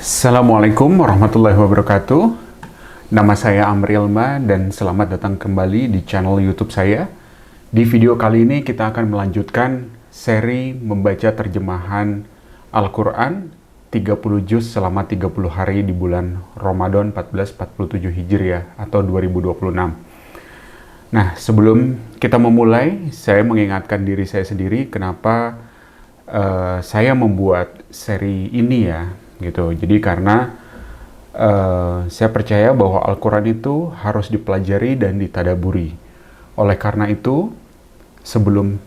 Assalamualaikum warahmatullahi wabarakatuh. Nama saya Amri Ilma dan selamat datang kembali di channel YouTube saya. Di video kali ini kita akan melanjutkan seri membaca terjemahan Al-Quran 30 juz selama 30 hari di bulan Ramadan 1447 Hijriah atau 2026. Nah, sebelum kita memulai, saya mengingatkan diri saya sendiri kenapa saya membuat seri ini ya. Gitu. Jadi karena saya percaya bahwa Al-Quran itu harus dipelajari dan ditadaburi. Oleh karena itu, sebelum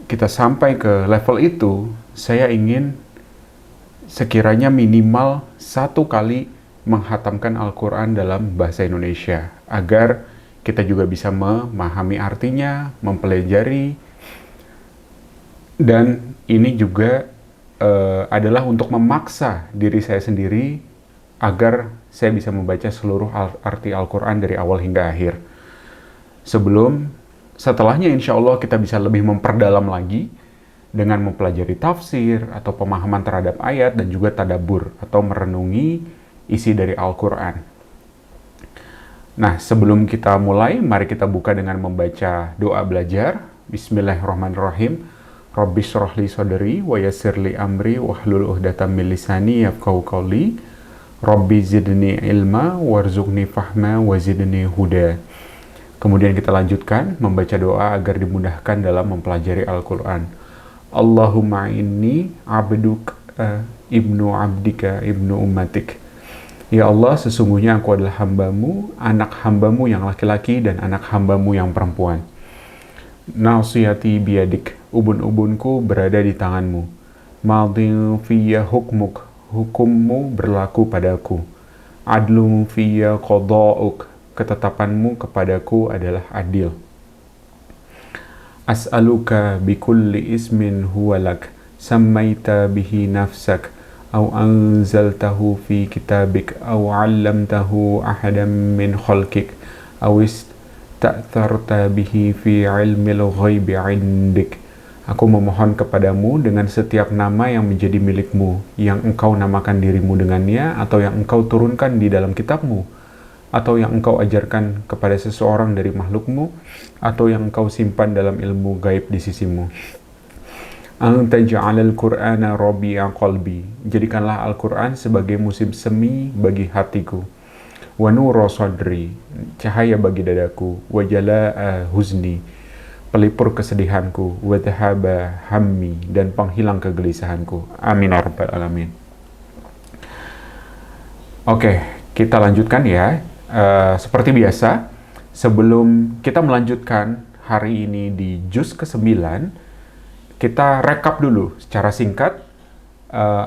kita sampai ke level itu, saya ingin sekiranya minimal 1 kali menghatamkan Al-Quran dalam bahasa Indonesia, agar kita juga bisa memahami artinya, mempelajari, dan ini juga adalah untuk memaksa diri saya sendiri agar saya bisa membaca seluruh arti Al-Quran dari awal hingga akhir. Setelahnya insya Allah kita bisa lebih memperdalam lagi dengan mempelajari tafsir atau pemahaman terhadap ayat dan juga tadabbur atau merenungi isi dari Al-Quran. Nah, sebelum kita mulai, mari kita buka dengan membaca doa belajar. Bismillahirrahmanirrahim. Rabbi shrah li sadri wa yassir li amri wahlul 'uqdatam min lisani yafqahu qawli. Rabbi zidni ilma warzuqni fahma wa zidni huda. Kemudian kita lanjutkan membaca doa agar dimudahkan dalam mempelajari Al-Quran. Allahumma inni abduk ibnu abdika ibnu ummatik. Ya Allah, sesungguhnya aku adalah hambamu, anak hambamu yang laki-laki dan anak hambamu yang perempuan. Nasiyati biyadik, ubun-ubunku berada di tanganmu. Madin fiyya hukmuk, hukummu berlaku padaku. Adlum fiyya qada'uk, ketetapanmu kepadaku adalah adil. As'aluka bikulli ismin huwalak, sammaita bihi nafsak, aw anzaltahu fi kitabik, aw 'allamtahu ahadan min khalqik, aw ta'tharta bihi fi ilmil ghaibi 'indik. Aku memohon kepadamu dengan setiap nama yang menjadi milikmu, yang engkau namakan dirimu dengannya, atau yang engkau turunkan di dalam kitabmu, atau yang engkau ajarkan kepada seseorang dari makhlukmu, atau yang engkau simpan dalam ilmu gaib di sisimu. Anta ja'alal Qur'ana rabi'a qalbi. Jadikanlah Al-Quran sebagai musim semi bagi hatiku. Wa nura sadri, cahaya bagi dadaku. Wa jala'a huzni, pelipur kesedihanku. Wa dhahaba hammi, dan penghilang kegelisahanku. Amin ya rabbal alamin. Oke, kita lanjutkan ya. Seperti biasa, sebelum kita melanjutkan hari ini di juz ke-9, kita rekap dulu secara singkat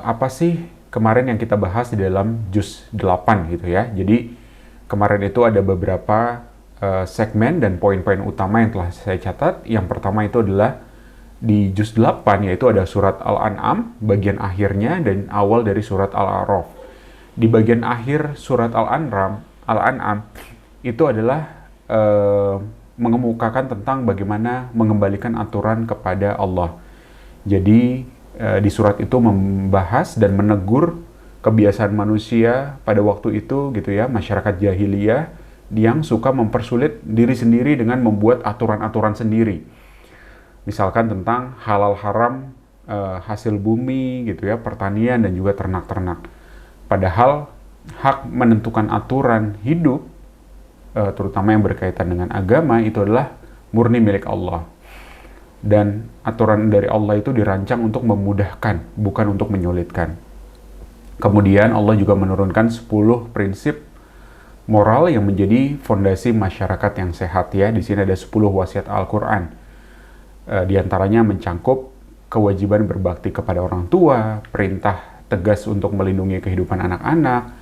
apa sih kemarin yang kita bahas di dalam juz 8 gitu ya. Jadi kemarin itu ada beberapa segmen dan poin-poin utama yang telah saya catat. Yang pertama itu adalah di juz 8, yaitu ada surat Al-An'am, bagian akhirnya, dan awal dari surat Al-A'raf. Di bagian akhir surat Al-An'am itu adalah mengemukakan tentang bagaimana mengembalikan aturan kepada Allah. Jadi di surat itu membahas dan menegur kebiasaan manusia pada waktu itu gitu ya, masyarakat jahiliyah yang suka mempersulit diri sendiri dengan membuat aturan-aturan sendiri. Misalkan tentang halal haram hasil bumi gitu ya, pertanian dan juga ternak-ternak. Padahal hak menentukan aturan hidup terutama yang berkaitan dengan agama itu adalah murni milik Allah. Dan aturan dari Allah itu dirancang untuk memudahkan, bukan untuk menyulitkan. Kemudian Allah juga menurunkan 10 prinsip moral yang menjadi fondasi masyarakat yang sehat ya. Di sini ada 10 wasiat Al-Quran. Di antaranya mencangkup kewajiban berbakti kepada orang tua, perintah tegas untuk melindungi kehidupan anak-anak,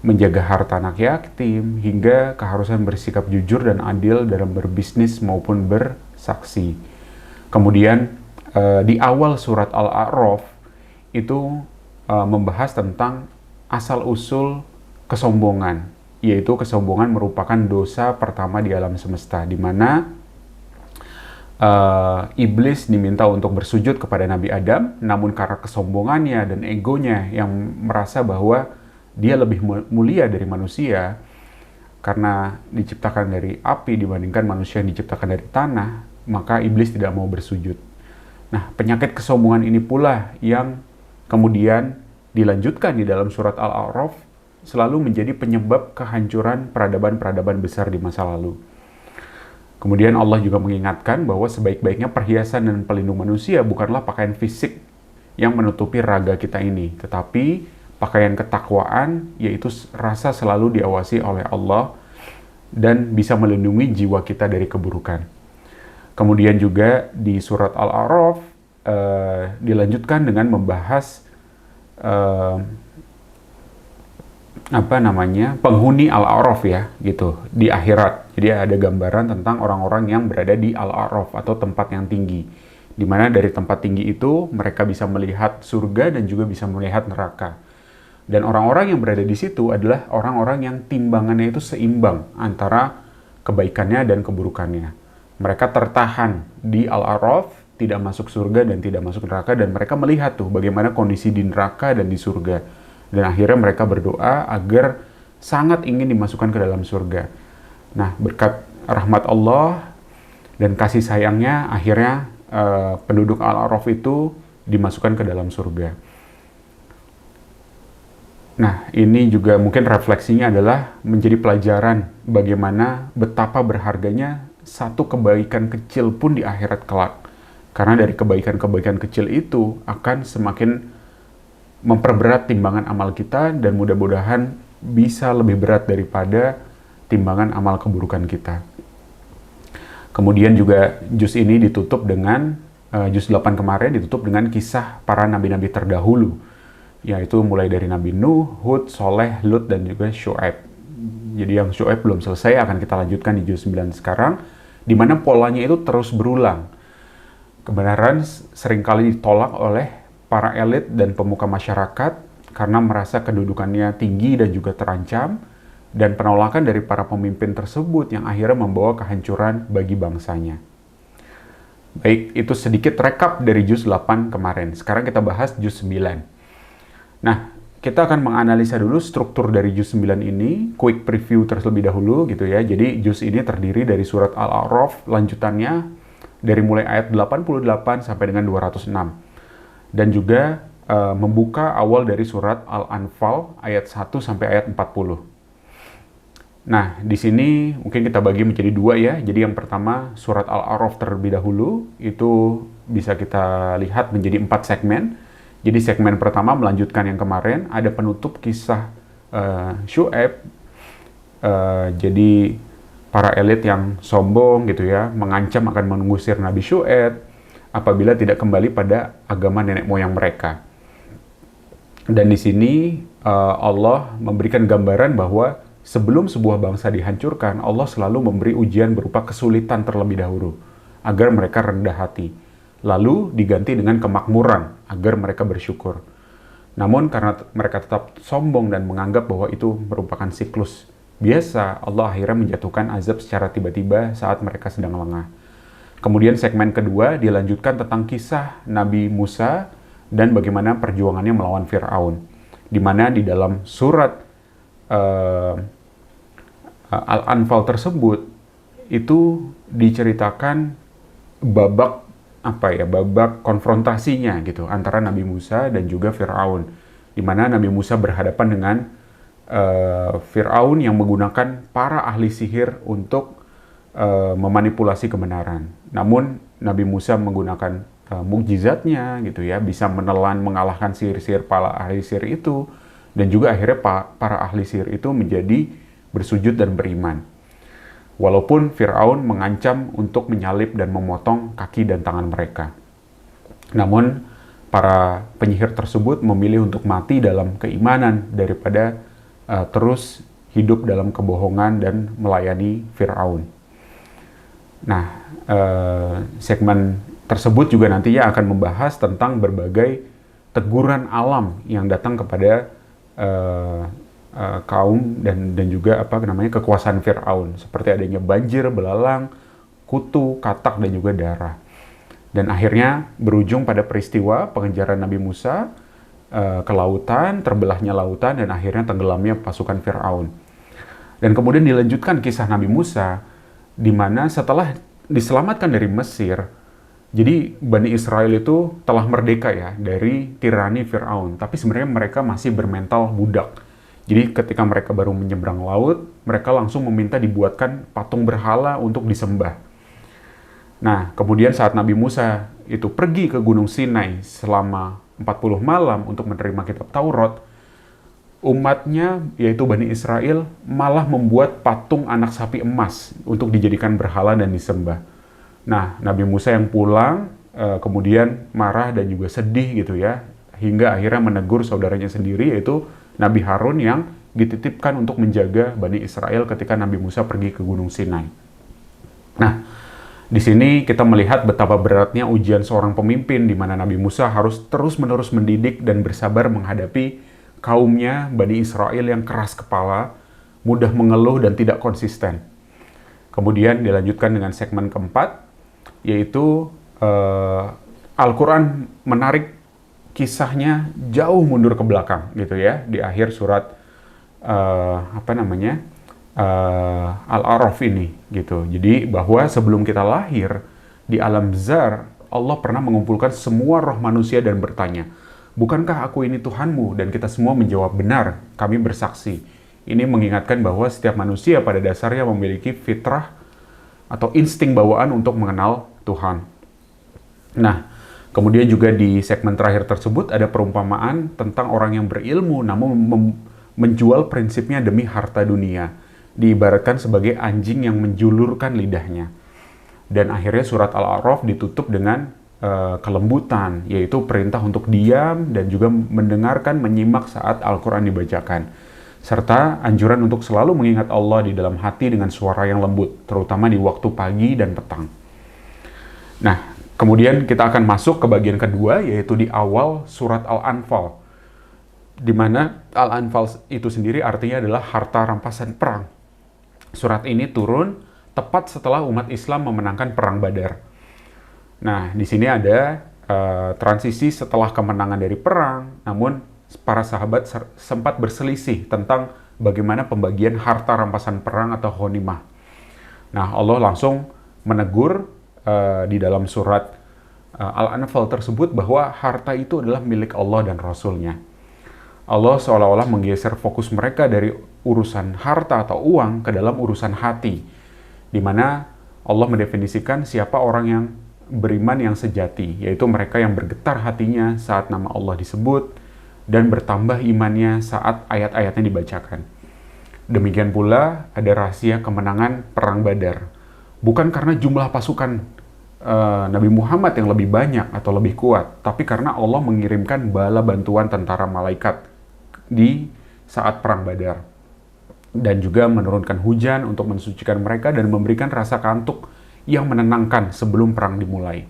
menjaga harta anak yatim, hingga keharusan bersikap jujur dan adil dalam berbisnis maupun bersaksi. Kemudian di awal surat Al-A'raf itu membahas tentang asal-usul kesombongan, yaitu kesombongan merupakan dosa pertama di alam semesta, di mana Iblis diminta untuk bersujud kepada Nabi Adam, namun karena kesombongannya dan egonya yang merasa bahwa dia lebih mulia dari manusia, karena diciptakan dari api dibandingkan manusia yang diciptakan dari tanah, maka iblis tidak mau bersujud. Nah, penyakit kesombongan ini pula yang kemudian dilanjutkan di dalam surat Al-A'raf selalu menjadi penyebab kehancuran peradaban-peradaban besar di masa lalu. Kemudian Allah juga mengingatkan bahwa sebaik-baiknya perhiasan dan pelindung manusia bukanlah pakaian fisik yang menutupi raga kita ini, tetapi pakaian ketakwaan, yaitu rasa selalu diawasi oleh Allah dan bisa melindungi jiwa kita dari keburukan. Kemudian juga di surat Al-A'raf dilanjutkan dengan membahas penghuni Al-A'raf ya, gitu, di akhirat. Jadi ada gambaran tentang orang-orang yang berada di Al-A'raf atau tempat yang tinggi, di mana dari tempat tinggi itu mereka bisa melihat surga dan juga bisa melihat neraka. Dan orang-orang yang berada di situ adalah orang-orang yang timbangannya itu seimbang antara kebaikannya dan keburukannya. Mereka tertahan di Al-A'raf, tidak masuk surga dan tidak masuk neraka, dan mereka melihat tuh bagaimana kondisi di neraka dan di surga. Dan akhirnya mereka berdoa agar sangat ingin dimasukkan ke dalam surga. Nah, berkat rahmat Allah dan kasih sayangnya, akhirnya penduduk Al-A'raf itu dimasukkan ke dalam surga. Nah, ini juga mungkin refleksinya adalah menjadi pelajaran bagaimana betapa berharganya satu kebaikan kecil pun di akhirat kelak. Karena dari kebaikan-kebaikan kecil itu akan semakin memperberat timbangan amal kita dan mudah-mudahan bisa lebih berat daripada timbangan amal keburukan kita. Kemudian juga juz ini ditutup dengan, juz 8 kemarin ditutup dengan kisah para nabi-nabi terdahulu, yaitu mulai dari Nabi Nuh, Hud, Soleh, Lut, dan juga Syu'aib. Jadi yang Syu'aib belum selesai, akan kita lanjutkan di juz 9 sekarang, di mana polanya itu terus berulang. Kebenaran seringkali ditolak oleh para elit dan pemuka masyarakat karena merasa kedudukannya tinggi dan juga terancam, dan penolakan dari para pemimpin tersebut yang akhirnya membawa kehancuran bagi bangsanya. Baik, itu sedikit rekap dari juz 8 kemarin. Sekarang kita bahas juz 9. Nah, kita akan menganalisa dulu struktur dari juz 9 ini, quick preview terlebih dahulu gitu ya. Jadi juz ini terdiri dari surat Al-A'raf, lanjutannya dari mulai ayat 88 sampai dengan 206. Dan juga membuka awal dari surat Al-Anfal ayat 1 sampai ayat 40. Nah, di sini mungkin kita bagi menjadi dua ya. Jadi yang pertama surat Al-A'raf terlebih dahulu, itu bisa kita lihat menjadi 4 segmen. Jadi segmen pertama melanjutkan yang kemarin, ada penutup kisah Syu'aib. Jadi para elit yang sombong gitu ya, mengancam akan mengusir Nabi Syu'aib apabila tidak kembali pada agama nenek moyang mereka. Dan di sini Allah memberikan gambaran bahwa sebelum sebuah bangsa dihancurkan, Allah selalu memberi ujian berupa kesulitan terlebih dahulu agar mereka rendah hati. Lalu diganti dengan kemakmuran agar mereka bersyukur. Namun karena mereka tetap sombong dan menganggap bahwa itu merupakan siklus biasa, Allah akhirnya menjatuhkan azab secara tiba-tiba saat mereka sedang lengah. Kemudian segmen kedua dilanjutkan tentang kisah Nabi Musa dan bagaimana perjuangannya melawan Fir'aun. Di mana di dalam surat Al-Anfal tersebut itu diceritakan babak konfrontasinya gitu antara Nabi Musa dan juga Fir'aun, di mana Nabi Musa berhadapan dengan Fir'aun yang menggunakan para ahli sihir untuk memanipulasi kebenaran. Namun Nabi Musa menggunakan mukjizatnya gitu ya, bisa menelan mengalahkan sihir-sihir para ahli sihir itu, dan juga akhirnya para ahli sihir itu menjadi bersujud dan beriman. Walaupun Fir'aun mengancam untuk menyalib dan memotong kaki dan tangan mereka. Namun, para penyihir tersebut memilih untuk mati dalam keimanan daripada terus hidup dalam kebohongan dan melayani Fir'aun. Nah, segmen tersebut juga nantinya akan membahas tentang berbagai teguran alam yang datang kepada kaum dan juga kekuasaan Fir'aun, seperti adanya banjir, belalang, kutu, katak, dan juga darah. Dan akhirnya berujung pada peristiwa pengejaran Nabi Musa ke lautan, terbelahnya lautan, dan akhirnya tenggelamnya pasukan Fir'aun. Dan kemudian dilanjutkan kisah Nabi Musa, di mana setelah diselamatkan dari Mesir, jadi Bani Israel itu telah merdeka ya dari tirani Fir'aun, tapi sebenarnya mereka masih bermental budak. Jadi ketika mereka baru menyeberang laut, mereka langsung meminta dibuatkan patung berhala untuk disembah. Nah, kemudian saat Nabi Musa itu pergi ke Gunung Sinai selama 40 malam untuk menerima kitab Taurat, umatnya, yaitu Bani Israel, malah membuat patung anak sapi emas untuk dijadikan berhala dan disembah. Nah, Nabi Musa yang pulang, kemudian marah dan juga sedih gitu ya, hingga akhirnya menegur saudaranya sendiri, yaitu Nabi Harun yang dititipkan untuk menjaga Bani Israel ketika Nabi Musa pergi ke Gunung Sinai. Nah, di sini kita melihat betapa beratnya ujian seorang pemimpin, di mana Nabi Musa harus terus-menerus mendidik dan bersabar menghadapi kaumnya Bani Israel yang keras kepala, mudah mengeluh dan tidak konsisten. Kemudian dilanjutkan dengan segmen keempat, yaitu Al-Quran menarik kisahnya jauh mundur ke belakang, gitu ya, di akhir surat Al-A'raf ini gitu. Jadi bahwa sebelum kita lahir di alam zar, Allah pernah mengumpulkan semua roh manusia dan bertanya, "Bukankah aku ini Tuhanmu?" Dan kita semua menjawab, "Benar, kami bersaksi." Ini mengingatkan bahwa setiap manusia pada dasarnya memiliki fitrah atau insting bawaan untuk mengenal Tuhan. Nah, kemudian juga di segmen terakhir tersebut ada perumpamaan tentang orang yang berilmu namun menjual prinsipnya demi harta dunia. Diibaratkan sebagai anjing yang menjulurkan lidahnya. Dan akhirnya surat Al-A'raf ditutup dengan kelembutan, yaitu perintah untuk diam dan juga mendengarkan, menyimak saat Al-Quran dibacakan. Serta anjuran untuk selalu mengingat Allah di dalam hati dengan suara yang lembut, terutama di waktu pagi dan petang. Nah, kemudian kita akan masuk ke bagian kedua, yaitu di awal surat Al-Anfal, di mana Al-Anfal itu sendiri artinya adalah harta rampasan perang. Surat ini turun tepat setelah umat Islam memenangkan Perang Badar. Nah, di sini ada transisi setelah kemenangan dari perang, namun para sahabat sempat berselisih tentang bagaimana pembagian harta rampasan perang atau ghanimah. Nah, Allah langsung menegur di dalam surat Al-Anfal tersebut bahwa harta itu adalah milik Allah dan Rasul-Nya. Allah seolah-olah menggeser fokus mereka dari urusan harta atau uang ke dalam urusan hati, di mana Allah mendefinisikan siapa orang yang beriman yang sejati, yaitu mereka yang bergetar hatinya saat nama Allah disebut dan bertambah imannya saat ayat-ayatnya dibacakan. Demikian pula ada rahasia kemenangan Perang Badar, bukan karena jumlah pasukan Nabi Muhammad yang lebih banyak atau lebih kuat, tapi karena Allah mengirimkan bala bantuan tentara malaikat di saat Perang Badar, dan juga menurunkan hujan untuk mensucikan mereka dan memberikan rasa kantuk yang menenangkan sebelum perang dimulai.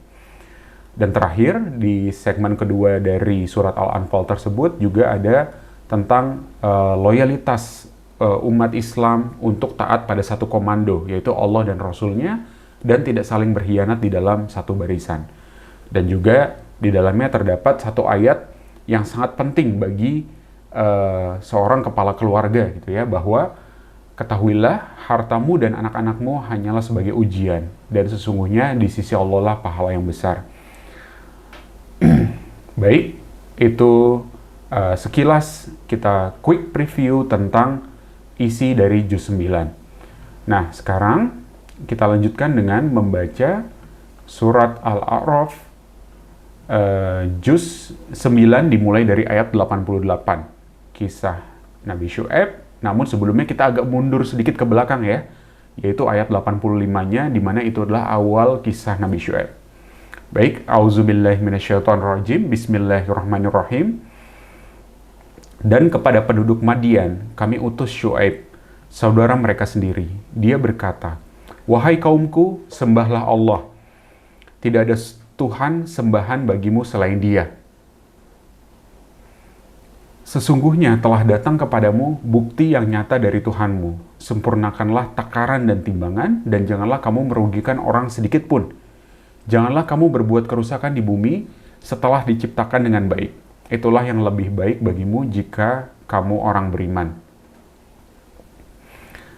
Dan terakhir, di segmen kedua dari surat Al-Anfal tersebut juga ada tentang loyalitas umat Islam untuk taat pada satu komando, yaitu Allah dan Rasul-Nya, dan tidak saling berkhianat di dalam satu barisan. Dan juga di dalamnya terdapat satu ayat yang sangat penting bagi seorang kepala keluarga gitu ya, bahwa ketahuilah hartamu dan anak-anakmu hanyalah sebagai ujian, dan sesungguhnya di sisi Allah lah pahala yang besar. Baik, itu sekilas kita quick preview tentang isi dari juz 9. Nah, sekarang kita lanjutkan dengan membaca surat Al-A'raf juz 9 dimulai dari ayat 88. Kisah Nabi Syu'aib, namun sebelumnya kita agak mundur sedikit ke belakang ya, yaitu ayat 85-nya, di mana itu adalah awal kisah Nabi Syu'aib. Baik, auzubillahi minasyaitonirrajim, bismillahirrahmanirrahim. Dan kepada penduduk Madian, kami utus Syu'aib, saudara mereka sendiri. Dia berkata, "Wahai kaumku, sembahlah Allah. Tidak ada Tuhan sembahan bagimu selain Dia. Sesungguhnya telah datang kepadamu bukti yang nyata dari Tuhanmu. sempurnakanlah takaran dan timbangan, dan janganlah kamu merugikan orang sedikit pun. Janganlah kamu berbuat kerusakan di bumi setelah diciptakan dengan baik. Itulah yang lebih baik bagimu jika kamu orang beriman.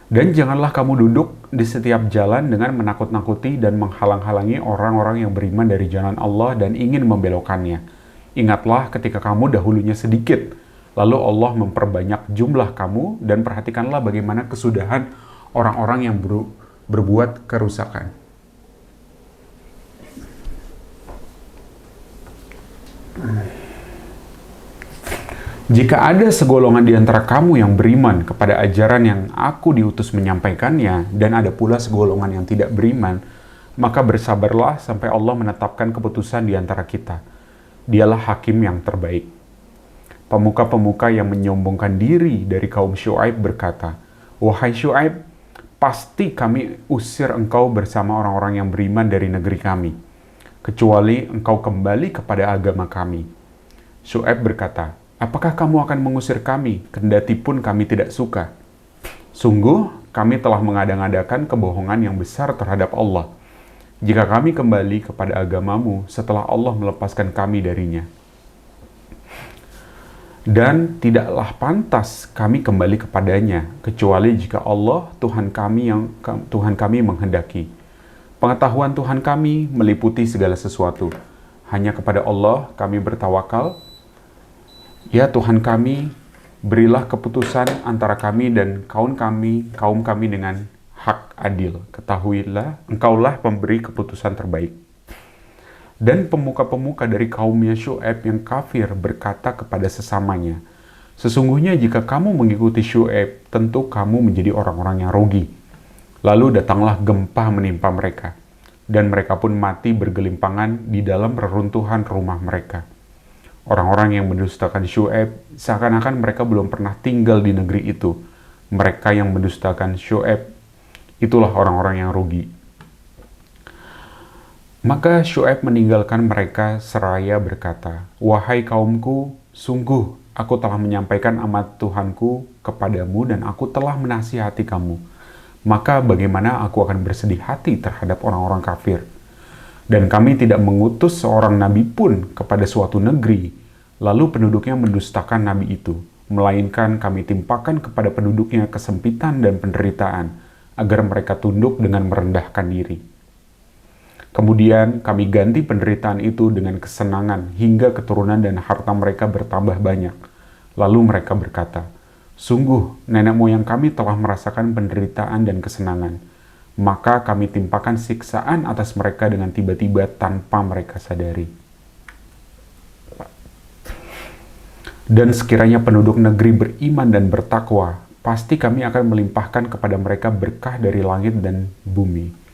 Dan janganlah kamu duduk di setiap jalan dengan menakut-nakuti dan menghalang-halangi orang-orang yang beriman dari jalan Allah dan ingin membelokkannya. Ingatlah ketika kamu dahulunya sedikit, lalu Allah memperbanyak jumlah kamu, dan perhatikanlah bagaimana kesudahan orang-orang yang berbuat kerusakan. Jika ada segolongan di antara kamu yang beriman kepada ajaran yang aku diutus menyampaikannya, dan ada pula segolongan yang tidak beriman, maka bersabarlah sampai Allah menetapkan keputusan di antara kita. Dialah hakim yang terbaik. Pemuka-pemuka yang menyombongkan diri dari kaum Syu'aib berkata, "Wahai Syu'aib, pasti kami usir engkau bersama orang-orang yang beriman dari negeri kami, kecuali engkau kembali kepada agama kami." Syu'aib berkata, "Apakah kamu akan mengusir kami, kendati pun kami tidak suka? Sungguh, kami telah mengada-ngadakan kebohongan yang besar terhadap Allah, jika kami kembali kepada agamamu setelah Allah melepaskan kami darinya. Dan tidaklah pantas kami kembali kepadanya, kecuali jika Allah, Tuhan kami menghendaki. Pengetahuan Tuhan kami meliputi segala sesuatu. Hanya kepada Allah kami bertawakal. Ya Tuhan kami, berilah keputusan antara kami dan kaum kami dengan hak adil. Ketahuilah, engkaulah pemberi keputusan terbaik." Dan pemuka-pemuka dari kaumnya Syu'aib yang kafir berkata kepada sesamanya, "Sesungguhnya jika kamu mengikuti Syu'aib, tentu kamu menjadi orang-orang yang rugi." Lalu datanglah gempa menimpa mereka, dan mereka pun mati bergelimpangan di dalam reruntuhan rumah mereka. Orang-orang yang mendustakan Syu'aib, seakan-akan mereka belum pernah tinggal di negeri itu. Mereka yang mendustakan Syu'aib, itulah orang-orang yang rugi. Maka Syu'aib meninggalkan mereka seraya berkata, "Wahai kaumku, sungguh aku telah menyampaikan amanat Tuhanku kepadamu dan aku telah menasihati kamu. Maka bagaimana aku akan bersedih hati terhadap orang-orang kafir? Dan kami tidak mengutus seorang nabi pun kepada suatu negeri, lalu penduduknya mendustakan nabi itu, melainkan kami timpakan kepada penduduknya kesempitan dan penderitaan, agar mereka tunduk dengan merendahkan diri. Kemudian kami ganti penderitaan itu dengan kesenangan, hingga keturunan dan harta mereka bertambah banyak. Lalu mereka berkata, sungguh nenek moyang kami telah merasakan penderitaan dan kesenangan. Maka kami timpakan siksaan atas mereka dengan tiba-tiba tanpa mereka sadari. Dan sekiranya penduduk negeri beriman dan bertakwa, pasti kami akan melimpahkan kepada mereka berkah dari langit dan bumi.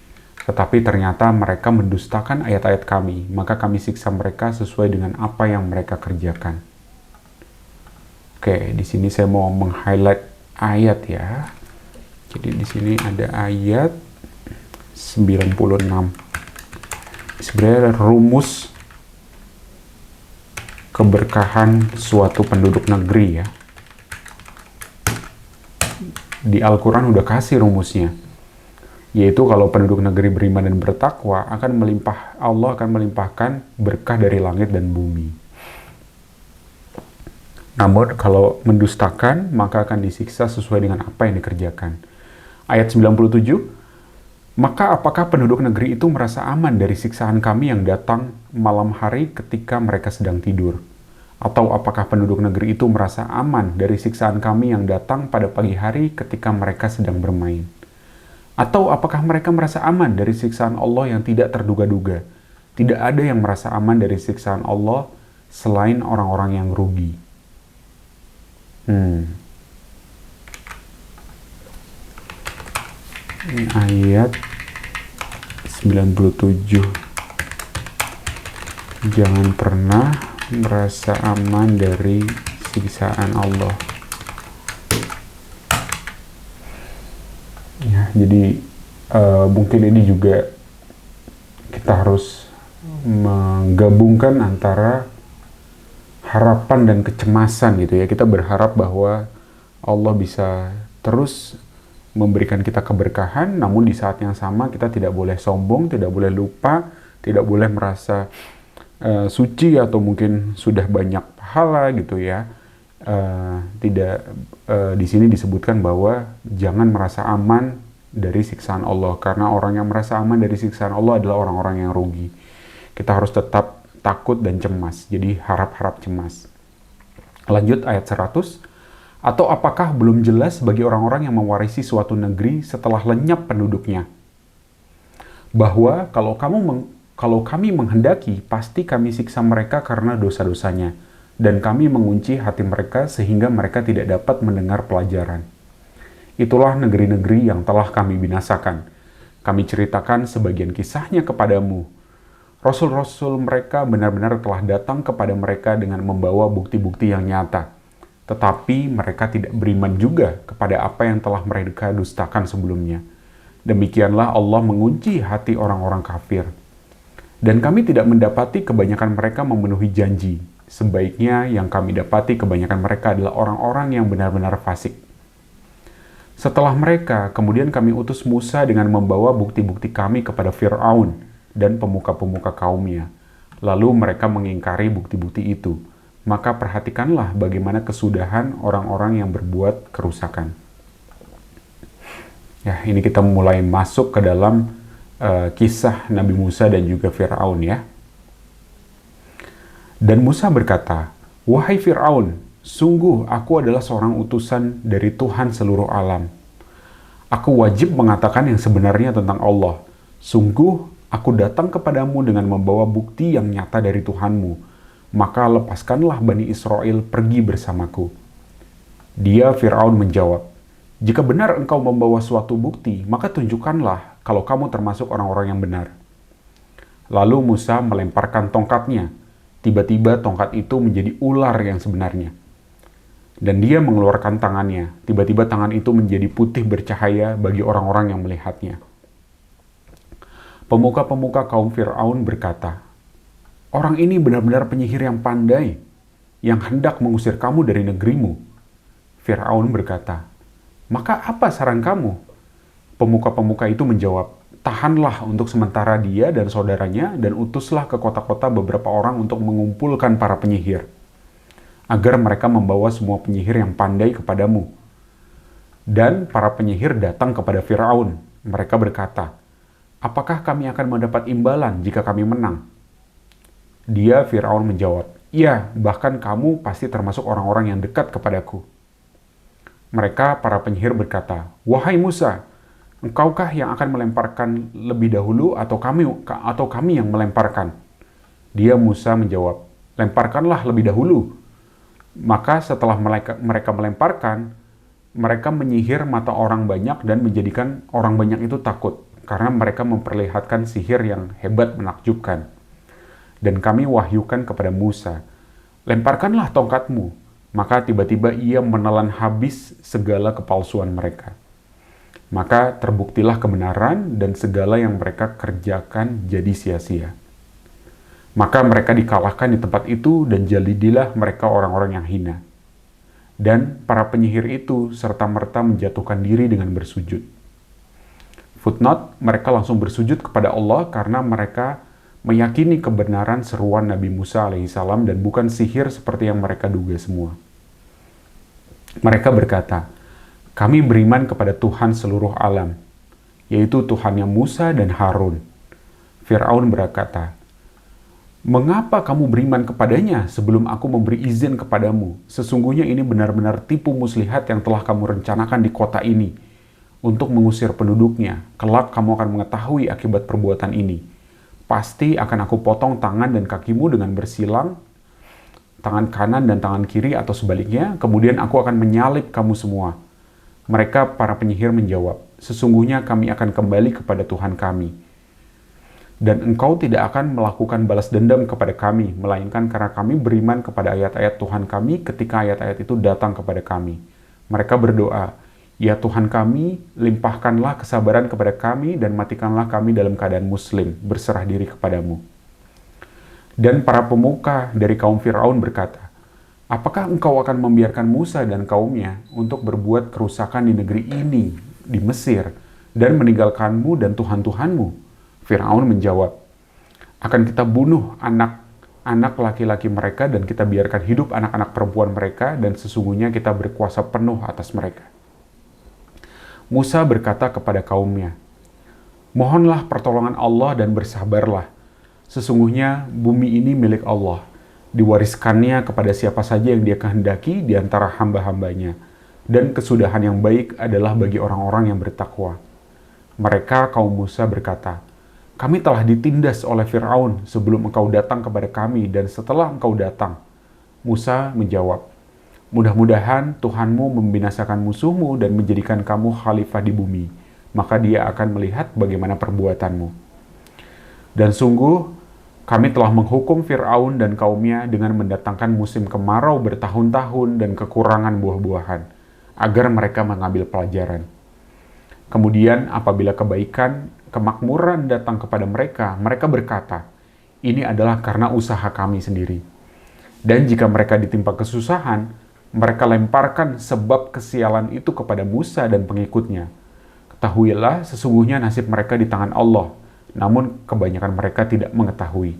Tetapi ternyata mereka mendustakan ayat-ayat kami, maka kami siksa mereka sesuai dengan apa yang mereka kerjakan. Oke, di sini saya mau meng-highlight ayat ya. Jadi di sini ada ayat 96. Sebenarnya rumus keberkahan suatu penduduk negeri ya. Di Al-Quran udah kasih rumusnya. Yaitu kalau penduduk negeri beriman dan bertakwa, Allah akan melimpahkan berkah dari langit dan bumi. Namun kalau mendustakan, maka akan disiksa sesuai dengan apa yang dikerjakan. Ayat 97, maka apakah penduduk negeri itu merasa aman dari siksaan kami yang datang malam hari ketika mereka sedang tidur? Atau apakah penduduk negeri itu merasa aman dari siksaan kami yang datang pada pagi hari ketika mereka sedang bermain? Atau apakah mereka merasa aman dari siksaan Allah yang tidak terduga-duga? Tidak ada yang merasa aman dari siksaan Allah selain orang-orang yang rugi. Ini ayat 97. Jangan pernah merasa aman dari siksaan Allah. Ya, jadi mungkin ini juga kita harus menggabungkan antara harapan dan kecemasan gitu ya. Kita berharap bahwa Allah bisa terus memberikan kita keberkahan, namun di saat yang sama kita tidak boleh sombong, tidak boleh lupa, tidak boleh merasa suci atau mungkin sudah banyak pahala gitu ya. Tidak di sini disebutkan bahwa jangan merasa aman dari siksaan Allah, karena orang yang merasa aman dari siksaan Allah adalah orang-orang yang rugi. Kita harus tetap takut dan cemas, jadi harap-harap cemas. Lanjut ayat 100. Atau apakah belum jelas bagi orang-orang yang mewarisi suatu negeri setelah lenyap penduduknya, bahwa kalau kami menghendaki, pasti kami siksa mereka karena dosa-dosanya, dan kami mengunci hati mereka sehingga mereka tidak dapat mendengar pelajaran. Itulah negeri-negeri yang telah kami binasakan. Kami ceritakan sebagian kisahnya kepadamu. Rasul-rasul mereka benar-benar telah datang kepada mereka dengan membawa bukti-bukti yang nyata. Tetapi mereka tidak beriman juga kepada apa yang telah mereka dustakan sebelumnya. Demikianlah Allah mengunci hati orang-orang kafir. Dan kami tidak mendapati kebanyakan mereka memenuhi janji. Sebaiknya yang kami dapati kebanyakan mereka adalah orang-orang yang benar-benar fasik. Setelah mereka, kemudian kami utus Musa dengan membawa bukti-bukti kami kepada Fir'aun dan pemuka-pemuka kaumnya. Lalu mereka mengingkari bukti-bukti itu. Maka perhatikanlah bagaimana kesudahan orang-orang yang berbuat kerusakan. Ya, ini kita mulai masuk ke dalam kisah Nabi Musa dan juga Fir'aun ya. Dan Musa berkata, "Wahai Fir'aun, sungguh aku adalah seorang utusan dari Tuhan seluruh alam. Aku wajib mengatakan yang sebenarnya tentang Allah. Sungguh aku datang kepadamu dengan membawa bukti yang nyata dari Tuhanmu. Maka lepaskanlah Bani Israel pergi bersamaku." Dia Fir'aun menjawab, "Jika benar engkau membawa suatu bukti, maka tunjukkanlah kalau kamu termasuk orang-orang yang benar." Lalu Musa melemparkan tongkatnya. Tiba-tiba tongkat itu menjadi ular yang sebenarnya. Dan dia mengeluarkan tangannya. Tiba-tiba tangan itu menjadi putih bercahaya bagi orang-orang yang melihatnya. Pemuka-pemuka kaum Fir'aun berkata, "Orang ini benar-benar penyihir yang pandai, yang hendak mengusir kamu dari negerimu." Fir'aun berkata, "Maka apa saran kamu?" Pemuka-pemuka itu menjawab, "Tahanlah untuk sementara dia dan saudaranya, dan utuslah ke kota-kota beberapa orang untuk mengumpulkan para penyihir, agar mereka membawa semua penyihir yang pandai kepadamu." Dan para penyihir datang kepada Fir'aun. Mereka berkata, "Apakah kami akan mendapat imbalan jika kami menang?" Dia Fir'aun menjawab, "Ya, bahkan kamu pasti termasuk orang-orang yang dekat kepadaku." Mereka, para penyihir berkata, "Wahai Musa, engkaukah yang akan melemparkan lebih dahulu atau kami yang melemparkan?" Dia Musa menjawab, "Lemparkanlah lebih dahulu." Maka setelah mereka melemparkan, mereka menyihir mata orang banyak dan menjadikan orang banyak itu takut, karena mereka memperlihatkan sihir yang hebat menakjubkan. Dan kami wahyukan kepada Musa, "Lemparkanlah tongkatmu." Maka tiba-tiba ia menelan habis segala kepalsuan mereka. Maka terbuktilah kebenaran dan segala yang mereka kerjakan jadi sia-sia. Maka mereka dikalahkan di tempat itu dan jadilah mereka orang-orang yang hina. Dan para penyihir itu serta-merta menjatuhkan diri dengan bersujud. Footnote, mereka langsung bersujud kepada Allah karena mereka meyakini kebenaran seruan Nabi Musa alaihissalam dan bukan sihir seperti yang mereka duga semua. Mereka berkata, "Kami beriman kepada Tuhan seluruh alam, yaitu Tuhannya Musa dan Harun." Fir'aun berkata, "Mengapa kamu beriman kepadanya sebelum aku memberi izin kepadamu? Sesungguhnya ini benar-benar tipu muslihat yang telah kamu rencanakan di kota ini untuk mengusir penduduknya. Kelak kamu akan mengetahui akibat perbuatan ini. Pasti akan aku potong tangan dan kakimu dengan bersilang, tangan kanan dan tangan kiri atau sebaliknya, kemudian aku akan menyalib kamu semua." Mereka, para penyihir menjawab, "Sesungguhnya kami akan kembali kepada Tuhan kami. Dan engkau tidak akan melakukan balas dendam kepada kami, melainkan karena kami beriman kepada ayat-ayat Tuhan kami ketika ayat-ayat itu datang kepada kami." Mereka berdoa, "Ya Tuhan kami, limpahkanlah kesabaran kepada kami dan matikanlah kami dalam keadaan muslim, berserah diri kepadamu." Dan para pemuka dari kaum Fir'aun berkata, "Apakah engkau akan membiarkan Musa dan kaumnya untuk berbuat kerusakan di negeri ini di Mesir dan meninggalkanmu dan Tuhan-Tuhanmu?" Fir'aun menjawab, "Akan kita bunuh anak-anak laki-laki mereka dan kita biarkan hidup anak-anak perempuan mereka, dan sesungguhnya kita berkuasa penuh atas mereka." Musa berkata kepada kaumnya, "Mohonlah pertolongan Allah dan bersabarlah. Sesungguhnya bumi ini milik Allah, diwariskannya kepada siapa saja yang Dia kehendaki di antara hamba-hambanya, dan kesudahan yang baik adalah bagi orang-orang yang bertakwa." Mereka kaum Musa berkata, "Kami telah ditindas oleh Fir'aun sebelum engkau datang kepada kami dan setelah engkau datang." Musa menjawab, "Mudah-mudahan Tuhanmu membinasakan musuhmu dan menjadikan kamu khalifah di bumi, maka Dia akan melihat bagaimana perbuatanmu. Dan sungguh, kami telah menghukum Fir'aun dan kaumnya dengan mendatangkan musim kemarau bertahun-tahun dan kekurangan buah-buahan, agar mereka mengambil pelajaran. Kemudian apabila kebaikan, kemakmuran datang kepada mereka, mereka berkata, 'Ini adalah karena usaha kami sendiri.' Dan jika mereka ditimpa kesusahan, mereka lemparkan sebab kesialan itu kepada Musa dan pengikutnya. Ketahuilah, sesungguhnya nasib mereka di tangan Allah, namun kebanyakan mereka tidak mengetahui."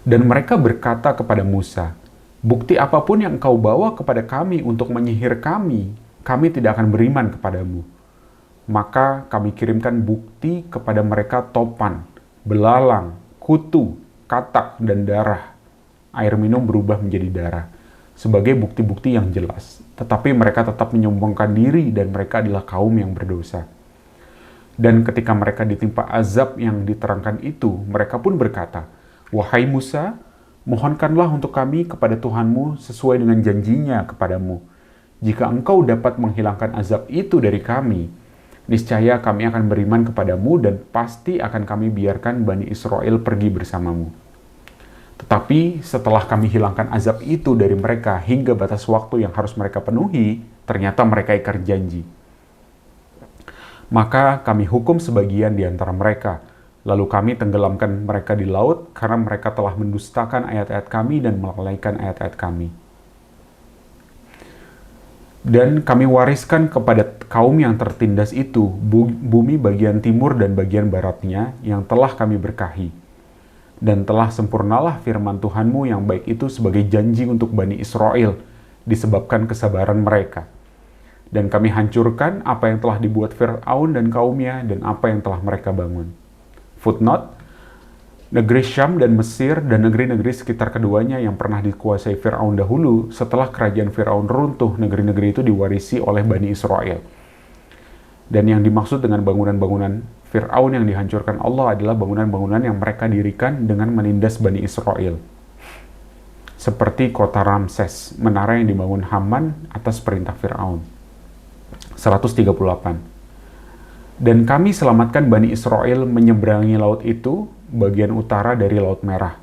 Dan mereka berkata kepada Musa, "Bukti apapun yang engkau bawa kepada kami untuk menyihir kami tidak akan beriman kepadamu." Maka kami kirimkan bukti kepada mereka topan, belalang, kutu, katak, dan darah. Air minum berubah menjadi darah, sebagai bukti-bukti yang jelas. Tetapi mereka tetap menyombongkan diri dan mereka adalah kaum yang berdosa. Dan ketika mereka ditimpa azab yang diterangkan itu, mereka pun berkata, "Wahai Musa, mohonkanlah untuk kami kepada Tuhanmu sesuai dengan janjinya kepadamu. Jika engkau dapat menghilangkan azab itu dari kami, niscaya kami akan beriman kepadamu dan pasti akan kami biarkan Bani Israel pergi bersamamu. Tetapi setelah kami hilangkan azab itu dari mereka hingga batas waktu yang harus mereka penuhi, ternyata mereka ingkar janji. Maka kami hukum sebagian di antara mereka, lalu kami tenggelamkan mereka di laut karena mereka telah mendustakan ayat-ayat kami dan melalaikan ayat-ayat kami. Dan kami wariskan kepada kaum yang tertindas itu bumi bagian timur dan bagian baratnya yang telah kami berkahi. Dan telah sempurnalah firman Tuhanmu yang baik itu sebagai janji untuk Bani Israel disebabkan kesabaran mereka. Dan kami hancurkan apa yang telah dibuat Fir'aun dan kaumnya dan apa yang telah mereka bangun. Footnote, negeri Syam dan Mesir dan negeri-negeri sekitar keduanya yang pernah dikuasai Fir'aun dahulu, setelah kerajaan Fir'aun runtuh, negeri-negeri itu diwarisi oleh Bani Israel. Dan yang dimaksud dengan bangunan-bangunan Fir'aun yang dihancurkan Allah adalah bangunan-bangunan yang mereka dirikan dengan menindas Bani Israel. Seperti kota Ramses, menara yang dibangun Haman atas perintah Fir'aun. 138. Dan kami selamatkan Bani Israel menyeberangi laut itu, bagian utara dari Laut Merah.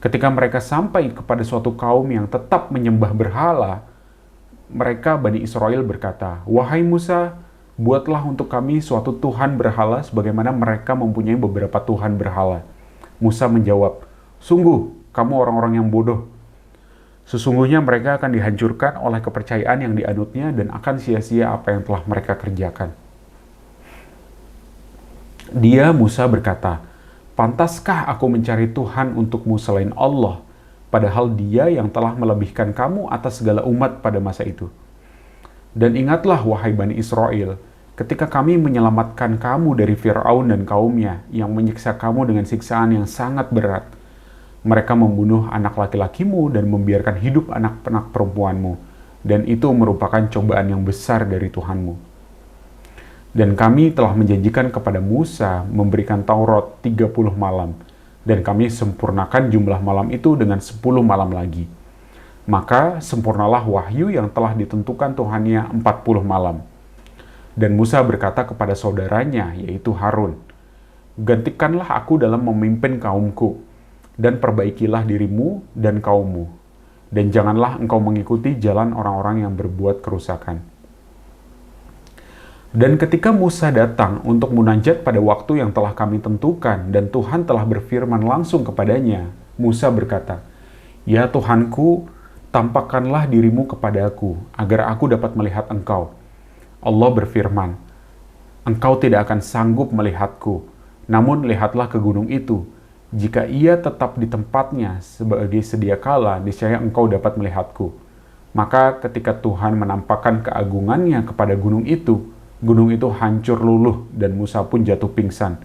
Ketika mereka sampai kepada suatu kaum yang tetap menyembah berhala, mereka Bani Israel berkata, "Wahai Musa, buatlah untuk kami suatu Tuhan berhala sebagaimana mereka mempunyai beberapa Tuhan berhala." Musa menjawab, "Sungguh, kamu orang-orang yang bodoh. Sesungguhnya mereka akan dihancurkan oleh kepercayaan yang dianutnya dan akan sia-sia apa yang telah mereka kerjakan." Dia, Musa, berkata, "Pantaskah aku mencari Tuhan untukmu selain Allah, padahal Dia yang telah melebihkan kamu atas segala umat pada masa itu? Dan ingatlah, wahai Bani Israel, ketika kami menyelamatkan kamu dari Fir'aun dan kaumnya yang menyiksa kamu dengan siksaan yang sangat berat. Mereka membunuh anak laki-lakimu dan membiarkan hidup anak-anak perempuanmu, dan itu merupakan cobaan yang besar dari Tuhanmu. Dan kami telah menjanjikan kepada Musa memberikan Taurat 30 malam, dan kami sempurnakan jumlah malam itu dengan 10 malam lagi. Maka sempurnalah wahyu yang telah ditentukan Tuhannya 40 malam. Dan Musa berkata kepada saudaranya, yaitu Harun, "Gantikanlah aku dalam memimpin kaumku, dan perbaikilah dirimu dan kaummu, dan janganlah engkau mengikuti jalan orang-orang yang berbuat kerusakan." Dan ketika Musa datang untuk munajat pada waktu yang telah kami tentukan, dan Tuhan telah berfirman langsung kepadanya, Musa berkata, "Ya Tuhanku, tampakkanlah dirimu kepadaku, agar aku dapat melihat engkau." Allah berfirman, "Engkau tidak akan sanggup melihatku, namun lihatlah ke gunung itu. Jika ia tetap di tempatnya sebagai sedia kala, niscaya engkau dapat melihatku." Maka ketika Tuhan menampakkan keagungannya kepada gunung itu hancur luluh dan Musa pun jatuh pingsan.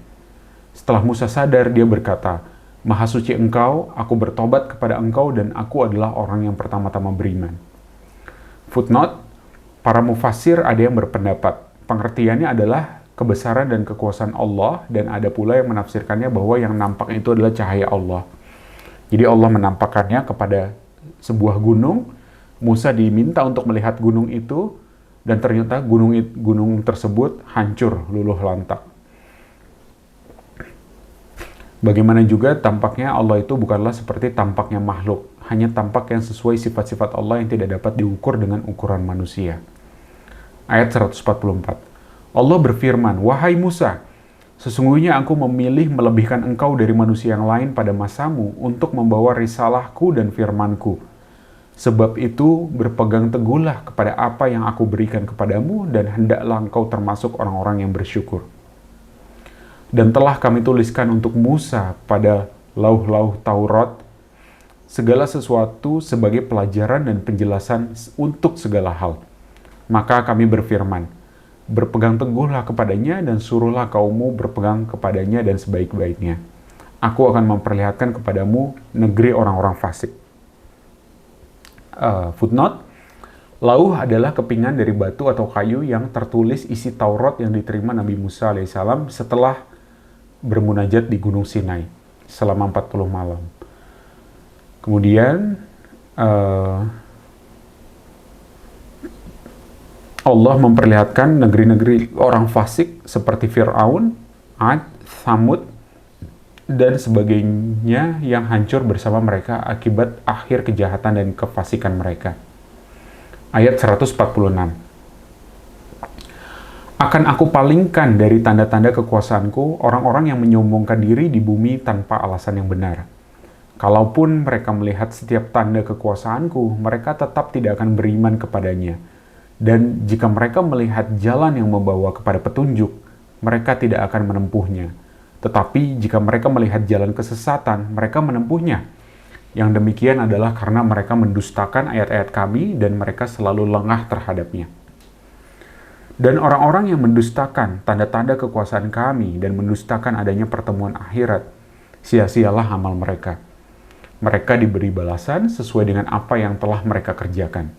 Setelah Musa sadar, dia berkata, "Maha suci engkau, aku bertobat kepada engkau dan aku adalah orang yang pertama-tama beriman." Footnote, para mufassir ada yang berpendapat, pengertiannya adalah kebesaran dan kekuasaan Allah, dan ada pula yang menafsirkannya bahwa yang nampak itu adalah cahaya Allah. Jadi Allah menampakkannya kepada sebuah gunung, Musa diminta untuk melihat gunung itu, dan ternyata gunung tersebut hancur luluh lantak. Bagaimana juga tampaknya Allah itu bukanlah seperti tampaknya makhluk, hanya tampak yang sesuai sifat-sifat Allah yang tidak dapat diukur dengan ukuran manusia. Ayat 144. Allah berfirman, "Wahai Musa, sesungguhnya aku memilih melebihkan engkau dari manusia yang lain pada masamu untuk membawa risalahku dan firmanku. Sebab itu berpegang teguhlah kepada apa yang aku berikan kepadamu dan hendaklah engkau termasuk orang-orang yang bersyukur. Dan telah kami tuliskan untuk Musa pada lauh-lauh Taurat segala sesuatu sebagai pelajaran dan penjelasan untuk segala hal. Maka kami berfirman, berpegang teguhlah kepadanya dan suruhlah kaummu berpegang kepadanya dan sebaik-baiknya. Aku akan memperlihatkan kepadamu negeri orang-orang fasik." Footnote, lauh adalah kepingan dari batu atau kayu yang tertulis isi Taurat yang diterima Nabi Musa alaihissalam setelah bermunajat di Gunung Sinai selama 40 malam. Kemudian Allah memperlihatkan negeri-negeri orang fasik seperti Fir'aun, Ad, Thamud, dan sebagainya yang hancur bersama mereka akibat akhir kejahatan dan kefasikan mereka. Ayat 146. "Akan aku palingkan dari tanda-tanda kekuasaanku orang-orang yang menyombongkan diri di bumi tanpa alasan yang benar. Kalaupun mereka melihat setiap tanda kekuasaanku, mereka tetap tidak akan beriman kepadanya. Dan jika mereka melihat jalan yang membawa kepada petunjuk, mereka tidak akan menempuhnya. Tetapi jika mereka melihat jalan kesesatan, mereka menempuhnya. Yang demikian adalah karena mereka mendustakan ayat-ayat kami dan mereka selalu lengah terhadapnya. Dan orang-orang yang mendustakan tanda-tanda kekuasaan kami dan mendustakan adanya pertemuan akhirat, sia-sialah amal mereka. Mereka diberi balasan sesuai dengan apa yang telah mereka kerjakan."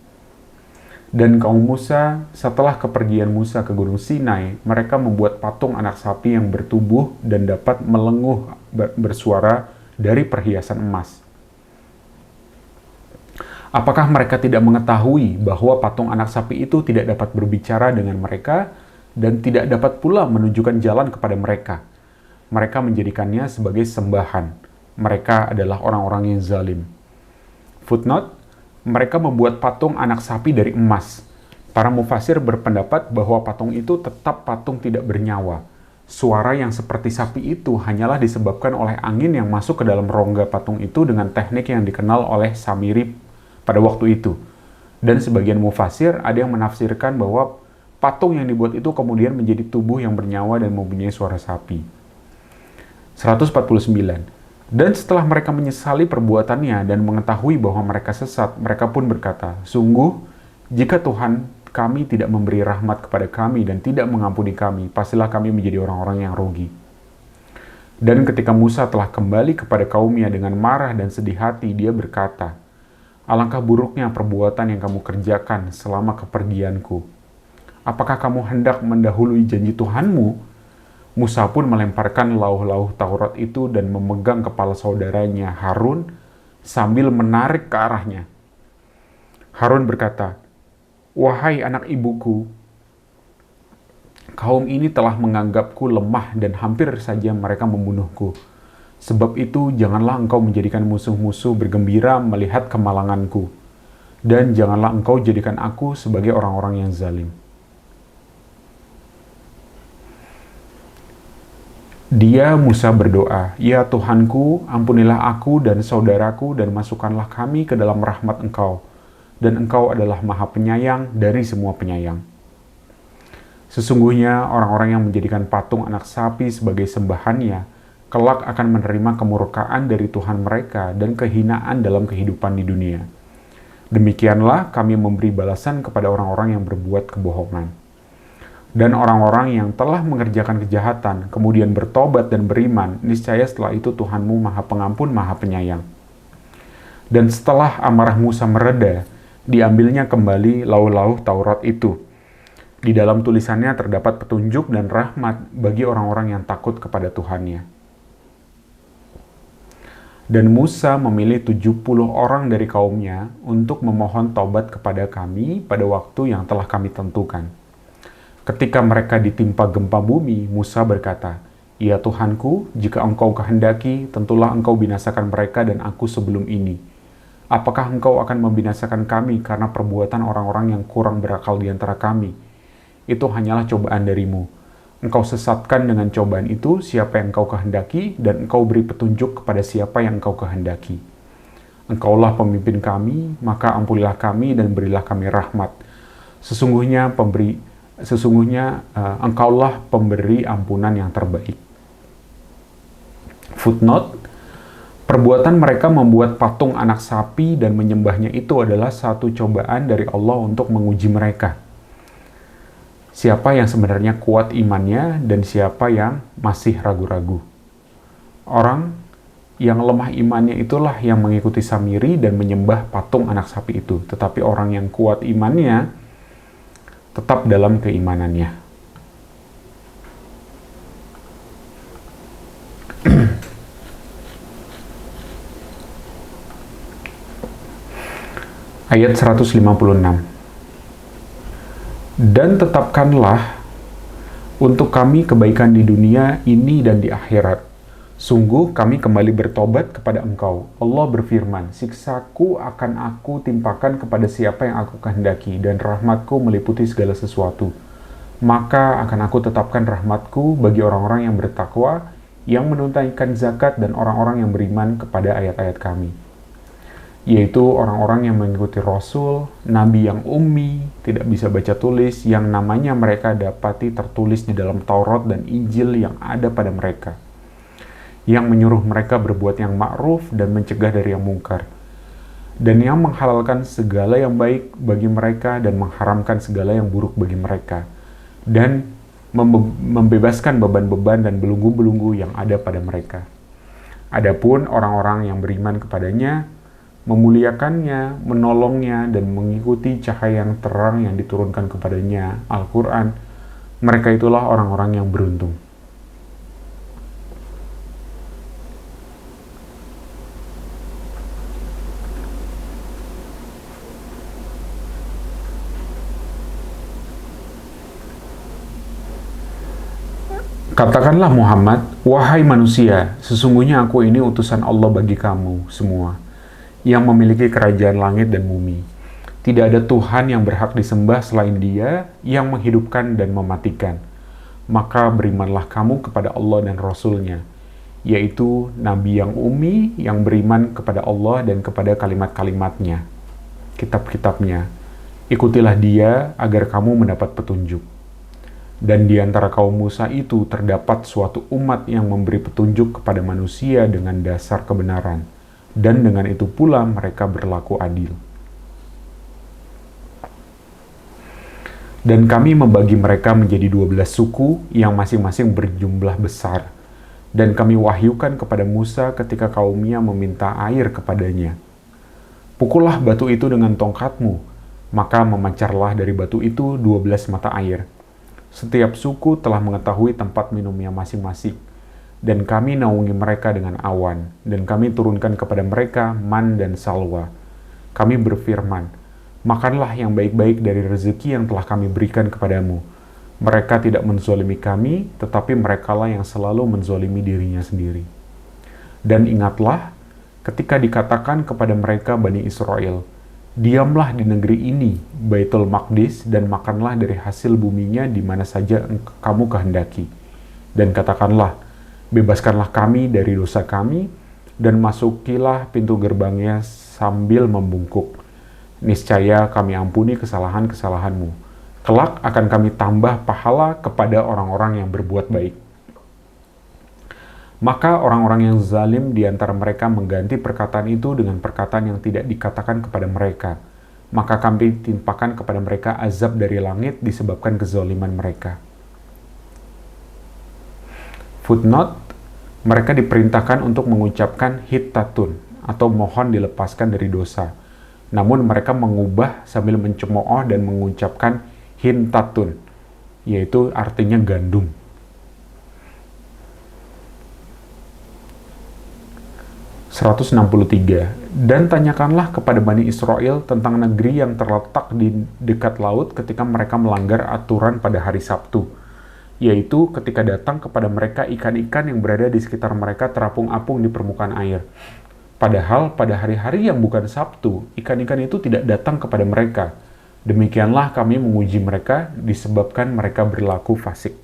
Dan kaum Musa, setelah kepergian Musa ke Gunung Sinai, mereka membuat patung anak sapi yang bertubuh dan dapat melenguh bersuara dari perhiasan emas. Apakah mereka tidak mengetahui bahwa patung anak sapi itu tidak dapat berbicara dengan mereka dan tidak dapat pula menunjukkan jalan kepada mereka? Mereka menjadikannya sebagai sembahan. Mereka adalah orang-orang yang zalim. Footnote, mereka membuat patung anak sapi dari emas. Para mufasir berpendapat bahwa patung itu tetap patung tidak bernyawa. Suara yang seperti sapi itu hanyalah disebabkan oleh angin yang masuk ke dalam rongga patung itu dengan teknik yang dikenal oleh Samiri pada waktu itu. Dan sebagian mufasir ada yang menafsirkan bahwa patung yang dibuat itu kemudian menjadi tubuh yang bernyawa dan mempunyai suara sapi. 149. Dan setelah mereka menyesali perbuatannya dan mengetahui bahwa mereka sesat, mereka pun berkata, "Sungguh, jika Tuhan kami tidak memberi rahmat kepada kami dan tidak mengampuni kami, pastilah kami menjadi orang-orang yang rugi." Dan ketika Musa telah kembali kepada kaumnya dengan marah dan sedih hati, dia berkata, "Alangkah buruknya perbuatan yang kamu kerjakan selama kepergianku. Apakah kamu hendak mendahului janji Tuhanmu?" Musa pun melemparkan lauh-lauh Taurat itu dan memegang kepala saudaranya Harun sambil menarik ke arahnya. Harun berkata, "Wahai anak ibuku, kaum ini telah menganggapku lemah dan hampir saja mereka membunuhku. Sebab itu janganlah engkau menjadikan musuh-musuh bergembira melihat kemalanganku, dan janganlah engkau jadikan aku sebagai orang-orang yang zalim." Dia Musa berdoa, "Ya Tuhanku, ampunilah aku dan saudaraku dan masukkanlah kami ke dalam rahmat Engkau, dan Engkau adalah Maha Penyayang dari semua penyayang." Sesungguhnya orang-orang yang menjadikan patung anak sapi sebagai sembahannya, kelak akan menerima kemurkaan dari Tuhan mereka dan kehinaan dalam kehidupan di dunia. Demikianlah kami memberi balasan kepada orang-orang yang berbuat kebohongan. Dan orang-orang yang telah mengerjakan kejahatan, kemudian bertobat dan beriman, niscaya setelah itu Tuhanmu Maha Pengampun, Maha Penyayang. Dan setelah amarah Musa mereda, diambilnya kembali lauh-lauh Taurat itu. Di dalam tulisannya terdapat petunjuk dan rahmat bagi orang-orang yang takut kepada Tuhannya. Dan Musa memilih 70 orang dari kaumnya untuk memohon taubat kepada kami pada waktu yang telah kami tentukan. Ketika mereka ditimpa gempa bumi, Musa berkata, "Ya Tuhanku, jika Engkau kehendaki, tentulah Engkau binasakan mereka dan aku sebelum ini. Apakah Engkau akan membinasakan kami karena perbuatan orang-orang yang kurang berakal di antara kami? Itu hanyalah cobaan darimu. Engkau sesatkan dengan cobaan itu siapa yang Engkau kehendaki, dan Engkau beri petunjuk kepada siapa yang Engkau kehendaki. Engkaulah pemimpin kami, maka ampunilah kami dan berilah kami rahmat. Sesungguhnya Engkaulah pemberi ampunan yang terbaik." Footnote: perbuatan mereka membuat patung anak sapi dan menyembahnya itu adalah satu cobaan dari Allah untuk menguji mereka. Siapa yang sebenarnya kuat imannya dan siapa yang masih ragu-ragu. Orang yang lemah imannya itulah yang mengikuti Samiri dan menyembah patung anak sapi itu. Tetapi orang yang kuat imannya tetap dalam keimanannya. Ayat 156. Dan tetapkanlah untuk kami kebaikan di dunia ini dan di akhirat. Sungguh kami kembali bertobat kepada Engkau. Allah berfirman, "Siksaku akan aku timpakan kepada siapa yang aku kehendaki, dan rahmatku meliputi segala sesuatu. Maka akan aku tetapkan rahmatku bagi orang-orang yang bertakwa, yang menunaikan zakat dan orang-orang yang beriman kepada ayat-ayat kami." Yaitu orang-orang yang mengikuti Rasul, Nabi yang ummi, tidak bisa baca tulis, yang namanya mereka dapati tertulis di dalam Taurat dan Injil yang ada pada mereka, yang menyuruh mereka berbuat yang ma'ruf dan mencegah dari yang mungkar, dan yang menghalalkan segala yang baik bagi mereka dan mengharamkan segala yang buruk bagi mereka, dan membebaskan beban-beban dan belenggu-belenggu yang ada pada mereka. Adapun orang-orang yang beriman kepadanya, memuliakannya, menolongnya, dan mengikuti cahaya yang terang yang diturunkan kepadanya, Al-Quran, mereka itulah orang-orang yang beruntung. Katakanlah Muhammad, "Wahai manusia, sesungguhnya aku ini utusan Allah bagi kamu semua, yang memiliki kerajaan langit dan bumi. Tidak ada Tuhan yang berhak disembah selain Dia yang menghidupkan dan mematikan. Maka berimanlah kamu kepada Allah dan Rasul-Nya, yaitu Nabi yang ummi yang beriman kepada Allah dan kepada kalimat-kalimatnya, kitab-kitabnya. Ikutilah Dia agar kamu mendapat petunjuk. Dan di antara kaum Musa itu terdapat suatu umat yang memberi petunjuk kepada manusia dengan dasar kebenaran, dan dengan itu pula mereka berlaku adil. Dan kami membagi mereka menjadi 12 suku yang masing-masing berjumlah besar. Dan kami wahyukan kepada Musa ketika kaumnya meminta air kepadanya. Pukullah batu itu dengan tongkatmu, maka memancarlah dari batu itu 12 mata air. Setiap suku telah mengetahui tempat minumnya masing-masing. Dan kami naungi mereka dengan awan, dan kami turunkan kepada mereka man dan salwa. Kami berfirman, "Makanlah yang baik-baik dari rezeki yang telah kami berikan kepadamu." Mereka tidak menzolimi kami, tetapi merekalah yang selalu menzolimi dirinya sendiri. Dan ingatlah, ketika dikatakan kepada mereka Bani Israel, "Diamlah di negeri ini, Baitul Maqdis, dan makanlah dari hasil buminya di mana saja kamu kehendaki. Dan katakanlah, bebaskanlah kami dari dosa kami, dan masukilah pintu gerbangnya sambil membungkuk. Niscaya kami ampuni kesalahan-kesalahanmu. Kelak akan kami tambah pahala kepada orang-orang yang berbuat baik. Maka orang-orang yang zalim di antara mereka mengganti perkataan itu dengan perkataan yang tidak dikatakan kepada mereka. Maka kami timpakan kepada mereka azab dari langit disebabkan kezaliman mereka. Footnote, mereka diperintahkan untuk mengucapkan hittatun atau mohon dilepaskan dari dosa. Namun mereka mengubah sambil mencemooh dan mengucapkan hintatun, yaitu artinya gandum. Dan tanyakanlah kepada Bani Israel tentang negeri yang terletak di dekat laut ketika mereka melanggar aturan pada hari Sabtu, yaitu ketika datang kepada mereka ikan-ikan yang berada di sekitar mereka terapung-apung di permukaan air. Padahal pada hari-hari yang bukan Sabtu, ikan-ikan itu tidak datang kepada mereka. Demikianlah kami menguji mereka disebabkan mereka berlaku fasik.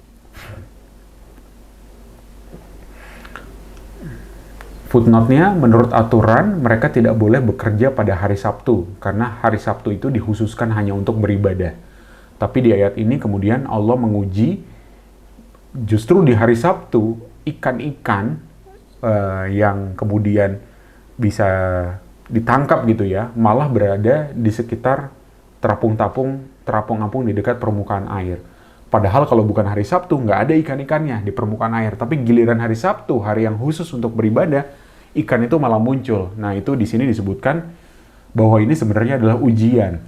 Footnote-nya, menurut aturan, mereka tidak boleh bekerja pada hari Sabtu, karena hari Sabtu itu dikhususkan hanya untuk beribadah. Tapi di ayat ini kemudian Allah menguji, justru di hari Sabtu, ikan-ikan yang kemudian bisa ditangkap gitu ya, malah berada di sekitar terapung-apung di dekat permukaan air. Padahal kalau bukan hari Sabtu, nggak ada ikan-ikannya di permukaan air. Tapi giliran hari Sabtu, hari yang khusus untuk beribadah, ikan itu malah muncul. Nah, itu di sini disebutkan bahwa ini sebenarnya adalah ujian.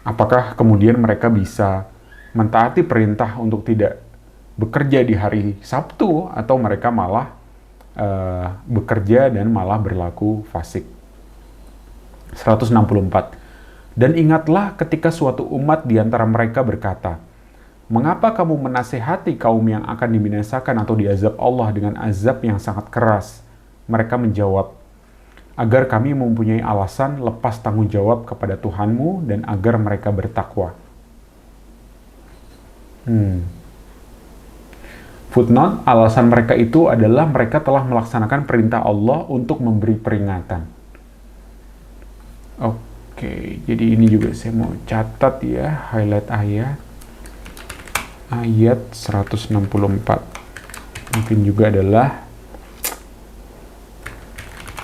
Apakah kemudian mereka bisa mentaati perintah untuk tidak bekerja di hari Sabtu, atau mereka malah bekerja dan malah berlaku fasik. 164. Dan ingatlah ketika suatu umat di antara mereka berkata, "Mengapa kamu menasehati kaum yang akan dibinasakan atau diazab Allah dengan azab yang sangat keras?" Mereka menjawab, "Agar kami mempunyai alasan lepas tanggung jawab kepada Tuhanmu dan agar mereka bertakwa." Footnote, alasan mereka itu adalah mereka telah melaksanakan perintah Allah untuk memberi peringatan. Oke, jadi ini juga saya mau catat ya, highlight ayat 164. Mungkin juga adalah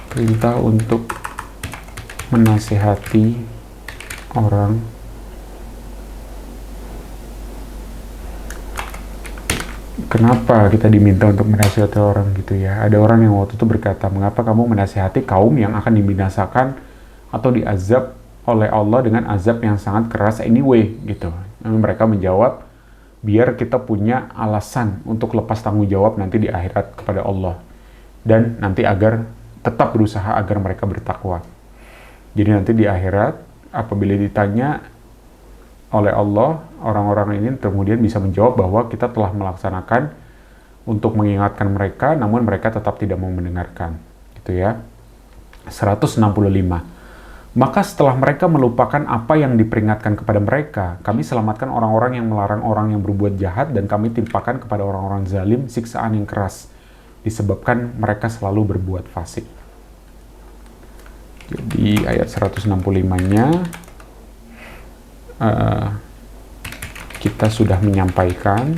perintah untuk menasehati orang. Kenapa kita diminta untuk menasihati orang gitu ya? Ada orang yang waktu itu berkata, "Mengapa kamu menasihati kaum yang akan dibinasakan atau diazab oleh Allah dengan azab yang sangat keras anyway?" gitu. Lalu mereka menjawab, biar kita punya alasan untuk lepas tanggung jawab nanti di akhirat kepada Allah. Dan nanti agar tetap berusaha agar mereka bertakwa. Jadi nanti di akhirat, apabila ditanya oleh Allah, orang-orang ini kemudian bisa menjawab bahwa kita telah melaksanakan untuk mengingatkan mereka, namun mereka tetap tidak mau mendengarkan. Gitu ya. 165. Maka setelah mereka melupakan apa yang diperingatkan kepada mereka, kami selamatkan orang-orang yang melarang orang yang berbuat jahat, dan kami timpakan kepada orang-orang zalim siksaan yang keras, disebabkan mereka selalu berbuat fasik. Jadi ayat 165-nya kita sudah menyampaikan.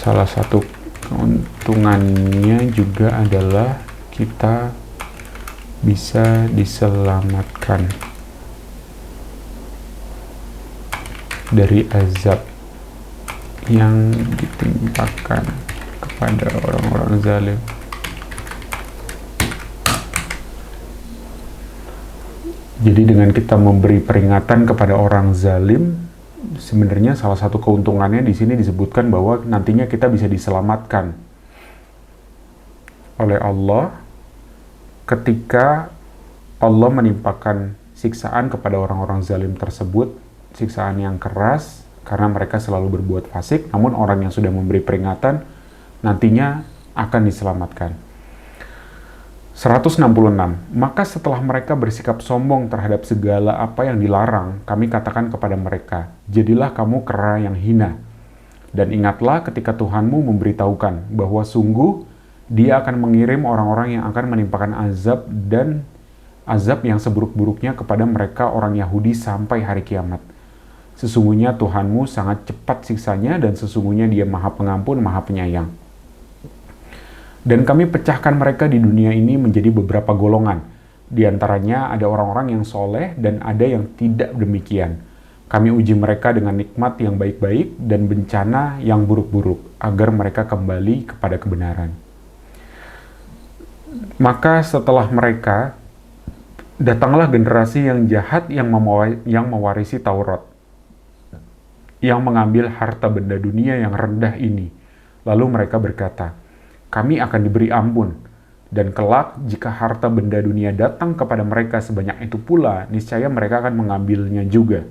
Salah satu keuntungannya juga adalah kita bisa diselamatkan dari azab yang ditimpakan kepada orang-orang zalim. Jadi dengan kita memberi peringatan kepada orang zalim, sebenarnya salah satu keuntungannya di sini disebutkan bahwa nantinya kita bisa diselamatkan oleh Allah ketika Allah menimpakan siksaan kepada orang-orang zalim tersebut, siksaan yang keras karena mereka selalu berbuat fasik, namun orang yang sudah memberi peringatan nantinya akan diselamatkan. 166. Maka setelah mereka bersikap sombong terhadap segala apa yang dilarang, kami katakan kepada mereka, jadilah kamu kera yang hina. Dan ingatlah ketika Tuhanmu memberitahukan bahwa sungguh Dia akan mengirim orang-orang yang akan menimpakan azab dan azab yang seburuk-buruknya kepada mereka orang Yahudi sampai hari kiamat. Sesungguhnya Tuhanmu sangat cepat siksanya dan sesungguhnya Dia Maha Pengampun, Maha Penyayang. Dan kami pecahkan mereka di dunia ini menjadi beberapa golongan. Di antaranya ada orang-orang yang soleh dan ada yang tidak demikian. Kami uji mereka dengan nikmat yang baik-baik dan bencana yang buruk-buruk, agar mereka kembali kepada kebenaran. Maka setelah mereka, datanglah generasi yang jahat yang mewarisi Taurat, yang mengambil harta benda dunia yang rendah ini. Lalu mereka berkata, kami akan diberi ampun, dan kelak jika harta benda dunia datang kepada mereka sebanyak itu pula, niscaya mereka akan mengambilnya juga.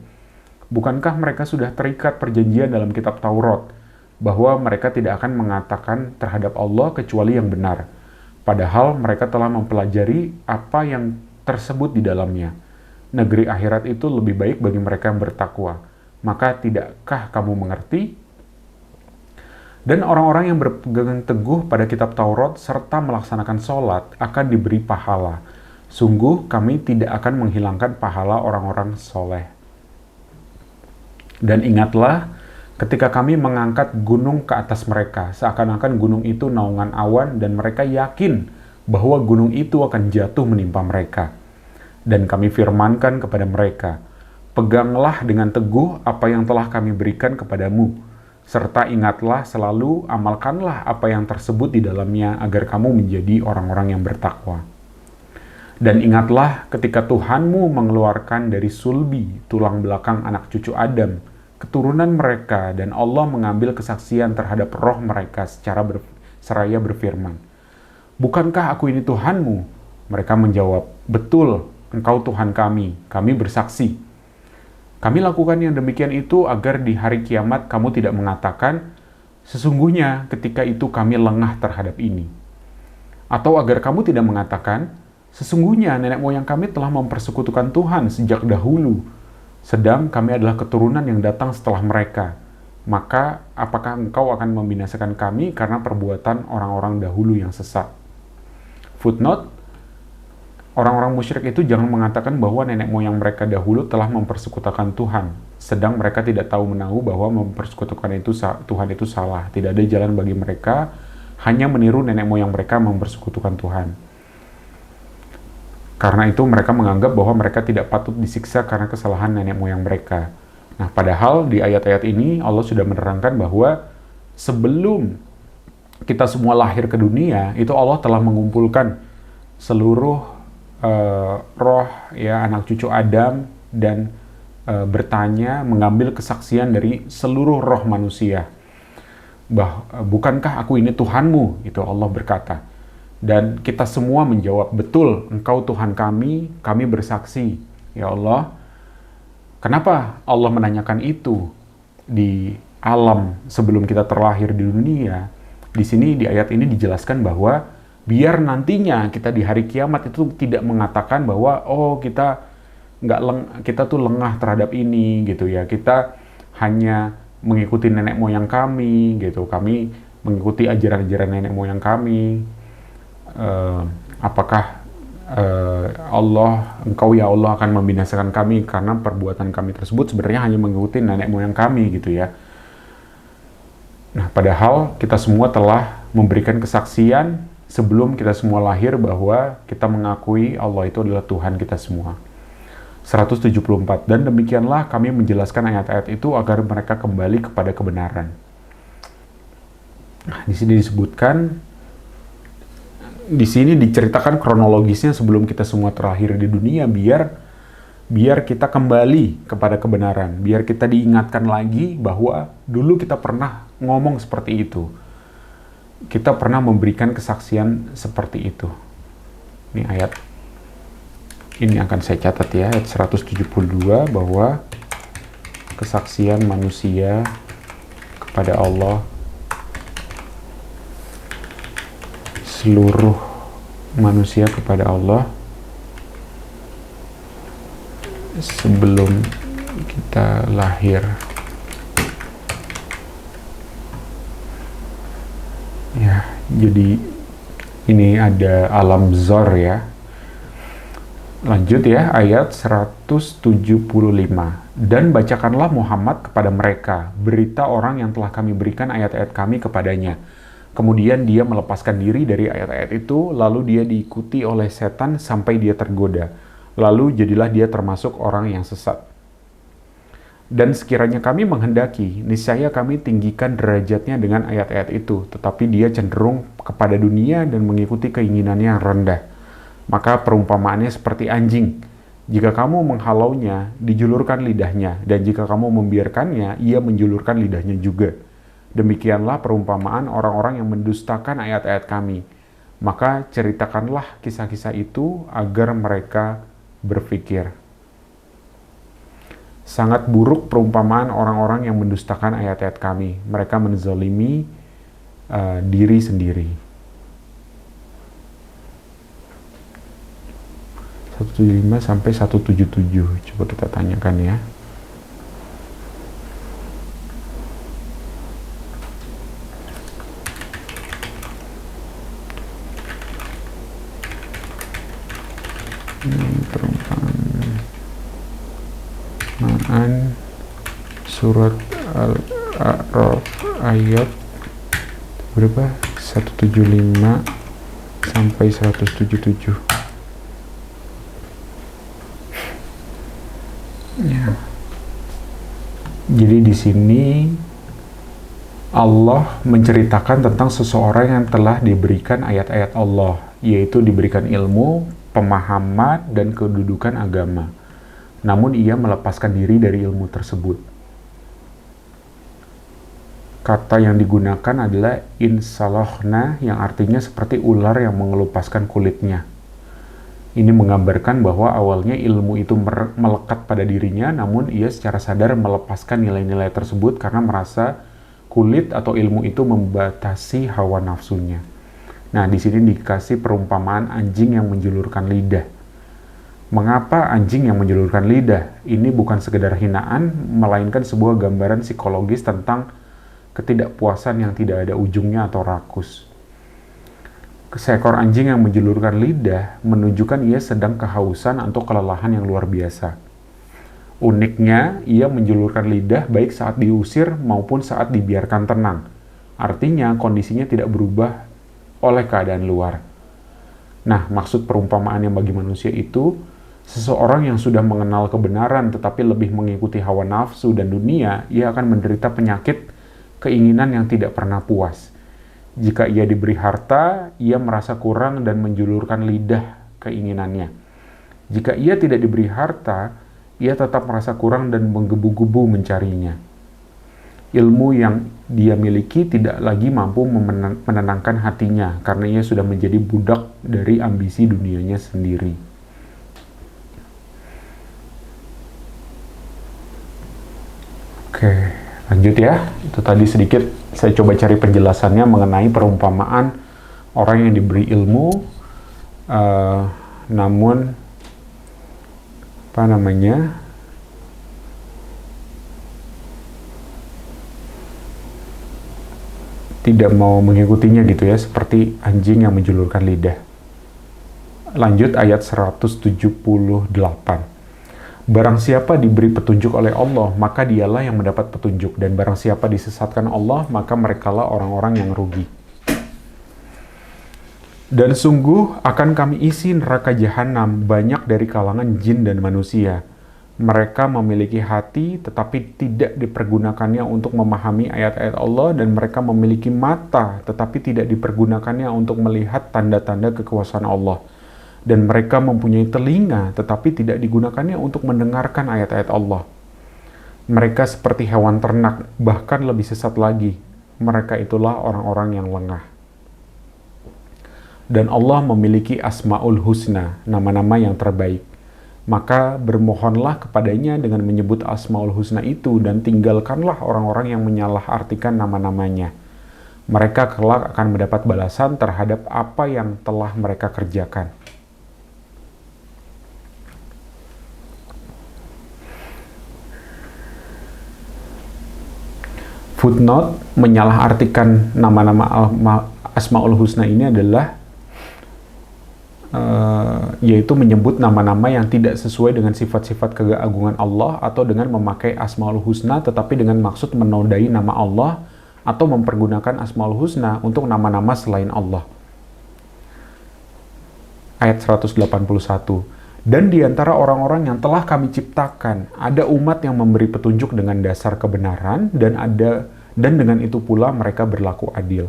Bukankah mereka sudah terikat perjanjian dalam kitab Taurat, bahwa mereka tidak akan mengatakan terhadap Allah kecuali yang benar, padahal mereka telah mempelajari apa yang tersebut di dalamnya. Negeri akhirat itu lebih baik bagi mereka yang bertakwa. Maka tidakkah kamu mengerti? Dan orang-orang yang berpegang teguh pada kitab Taurat serta melaksanakan sholat akan diberi pahala. Sungguh kami tidak akan menghilangkan pahala orang-orang soleh. Dan ingatlah ketika kami mengangkat gunung ke atas mereka, seakan-akan gunung itu naungan awan dan mereka yakin bahwa gunung itu akan jatuh menimpa mereka. Dan kami firmankan kepada mereka, peganglah dengan teguh apa yang telah kami berikan kepadamu, serta ingatlah selalu, amalkanlah apa yang tersebut di dalamnya agar kamu menjadi orang-orang yang bertakwa. Dan ingatlah ketika Tuhanmu mengeluarkan dari sulbi tulang belakang anak cucu Adam, keturunan mereka, dan Allah mengambil kesaksian terhadap roh mereka seraya berfirman, bukankah aku ini Tuhanmu? Mereka menjawab, betul, engkau Tuhan kami bersaksi. Kami lakukan yang demikian itu agar di hari kiamat kamu tidak mengatakan, sesungguhnya ketika itu kami lengah terhadap ini. Atau agar kamu tidak mengatakan, sesungguhnya nenek moyang kami telah mempersekutukan Tuhan sejak dahulu, sedang kami adalah keturunan yang datang setelah mereka. Maka apakah engkau akan membinasakan kami karena perbuatan orang-orang dahulu yang sesat? Footnote, orang-orang musyrik itu jangan mengatakan bahwa nenek moyang mereka dahulu telah mempersekutukan Tuhan, sedang mereka tidak tahu menahu bahwa mempersekutukan Tuhan itu salah. Tidak ada jalan bagi mereka, hanya meniru nenek moyang mereka mempersekutukan Tuhan. Karena itu mereka menganggap bahwa mereka tidak patut disiksa karena kesalahan nenek moyang mereka. Nah, padahal di ayat-ayat ini Allah sudah menerangkan bahwa sebelum kita semua lahir ke dunia, itu Allah telah mengumpulkan seluruh roh ya anak cucu Adam dan bertanya, mengambil kesaksian dari seluruh roh manusia. Bukankah aku ini Tuhanmu? Itu Allah berkata. Dan kita semua menjawab, betul, engkau Tuhan kami bersaksi. Ya Allah, kenapa Allah menanyakan itu di alam sebelum kita terlahir di dunia? Di sini di ayat ini dijelaskan bahwa biar nantinya kita di hari kiamat itu tidak mengatakan bahwa kita tuh lengah terhadap ini gitu ya. Kita hanya mengikuti nenek moyang kami gitu. Kami mengikuti ajaran-ajaran nenek moyang kami. Apakah engkau ya Allah akan membinasakan kami karena perbuatan kami tersebut sebenarnya hanya mengikuti nenek moyang kami gitu ya. Nah, padahal kita semua telah memberikan kesaksian sebelum kita semua lahir bahwa kita mengakui Allah itu adalah Tuhan kita semua. 174. Dan demikianlah kami menjelaskan ayat-ayat itu agar mereka kembali kepada kebenaran. Nah, di sini disebutkan, di sini diceritakan kronologisnya sebelum kita semua terlahir di dunia, biar kita kembali kepada kebenaran, biar kita diingatkan lagi bahwa dulu kita pernah ngomong seperti itu, kita pernah memberikan kesaksian seperti itu. Ini ayat ini akan saya catat ya, ayat 172, bahwa kesaksian manusia kepada Allah, seluruh manusia kepada Allah sebelum kita lahir. Ya, jadi ini ada alam zor ya. Lanjut ya, ayat 175. Dan bacakanlah Muhammad kepada mereka berita orang yang telah kami berikan ayat-ayat kami kepadanya. Kemudian dia melepaskan diri dari ayat-ayat itu, lalu dia diikuti oleh setan sampai dia tergoda. Lalu jadilah dia termasuk orang yang sesat. Dan sekiranya kami menghendaki, niscaya kami tinggikan derajatnya dengan ayat-ayat itu, tetapi dia cenderung kepada dunia dan mengikuti keinginannya yang rendah. Maka perumpamaannya seperti anjing. Jika kamu menghalaunya, dijulurkan lidahnya, dan jika kamu membiarkannya, ia menjulurkan lidahnya juga. Demikianlah perumpamaan orang-orang yang mendustakan ayat-ayat kami. Maka ceritakanlah kisah-kisah itu agar mereka berpikir. Sangat buruk perumpamaan orang-orang yang mendustakan ayat-ayat kami. Mereka menzalimi diri sendiri. 175 sampai 177. Coba kita tanyakan ya. Perumpamaan surat Al-A'raf ayat berapa? 175 sampai 177. Ya. Jadi di sini Allah menceritakan tentang seseorang yang telah diberikan ayat-ayat Allah, yaitu diberikan ilmu, pemahaman, dan kedudukan agama. Namun ia melepaskan diri dari ilmu tersebut. Kata yang digunakan adalah insalohna, yang artinya seperti ular yang mengelupaskan kulitnya. Ini menggambarkan bahwa awalnya ilmu itu melekat pada dirinya, namun ia secara sadar melepaskan nilai-nilai tersebut karena merasa kulit atau ilmu itu membatasi hawa nafsunya. Nah, di sini dikasih perumpamaan anjing yang menjulurkan lidah. Mengapa anjing yang menjulurkan lidah? Ini bukan sekedar hinaan, melainkan sebuah gambaran psikologis tentang ketidakpuasan yang tidak ada ujungnya atau rakus. Seekor anjing yang menjulurkan lidah menunjukkan ia sedang kehausan atau kelelahan yang luar biasa. Uniknya, ia menjulurkan lidah baik saat diusir maupun saat dibiarkan tenang. Artinya, kondisinya tidak berubah oleh keadaan luar. Nah, maksud perumpamaan yang bagi manusia itu, seseorang yang sudah mengenal kebenaran tetapi lebih mengikuti hawa nafsu dan dunia, ia akan menderita penyakit keinginan yang tidak pernah puas. Jika ia diberi harta, ia merasa kurang dan menjulurkan lidah keinginannya. Jika ia tidak diberi harta, ia tetap merasa kurang dan menggebu-gebu mencarinya. Ilmu yang dia miliki tidak lagi mampu menenangkan hatinya karena ia sudah menjadi budak dari ambisi dunianya sendiri. Oke, lanjut ya. Itu tadi sedikit saya coba cari penjelasannya mengenai perumpamaan orang yang diberi ilmu, namun tidak mau mengikutinya gitu ya, seperti anjing yang menjulurkan lidah. Lanjut ayat 178. Barang siapa diberi petunjuk oleh Allah, maka dialah yang mendapat petunjuk. Dan barang siapa disesatkan Allah, maka merekalah orang-orang yang rugi. Dan sungguh akan kami isi neraka jahanam banyak dari kalangan jin dan manusia. Mereka memiliki hati, tetapi tidak dipergunakannya untuk memahami ayat-ayat Allah, dan mereka memiliki mata, tetapi tidak dipergunakannya untuk melihat tanda-tanda kekuasaan Allah. Dan mereka mempunyai telinga, tetapi tidak digunakannya untuk mendengarkan ayat-ayat Allah. Mereka seperti hewan ternak, bahkan lebih sesat lagi. Mereka itulah orang-orang yang lengah. Dan Allah memiliki Asma'ul Husna, nama-nama yang terbaik. Maka bermohonlah kepadanya dengan menyebut Asma'ul Husna itu, dan tinggalkanlah orang-orang yang menyalahartikan nama-namanya. Mereka kelak akan mendapat balasan terhadap apa yang telah mereka kerjakan. Footnote menyalahartikan nama-nama Asma'ul Husna ini adalah yaitu menyebut nama-nama yang tidak sesuai dengan sifat-sifat keagungan Allah atau dengan memakai Asmaul Husna tetapi dengan maksud menodai nama Allah atau mempergunakan Asmaul Husna untuk nama-nama selain Allah. Ayat 181. Dan di antara orang-orang yang telah kami ciptakan, ada umat yang memberi petunjuk dengan dasar kebenaran dan dengan itu pula mereka berlaku adil.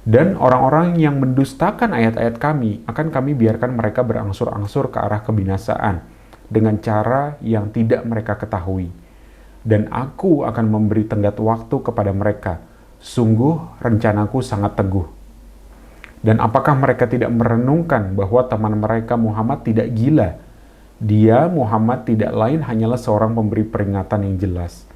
Dan orang-orang yang mendustakan ayat-ayat kami, akan kami biarkan mereka berangsur-angsur ke arah kebinasaan dengan cara yang tidak mereka ketahui. Dan aku akan memberi tenggat waktu kepada mereka. Sungguh rencanaku sangat teguh. Dan apakah mereka tidak merenungkan bahwa teman mereka Muhammad tidak gila? Dia, Muhammad, tidak lain hanyalah seorang pemberi peringatan yang jelas.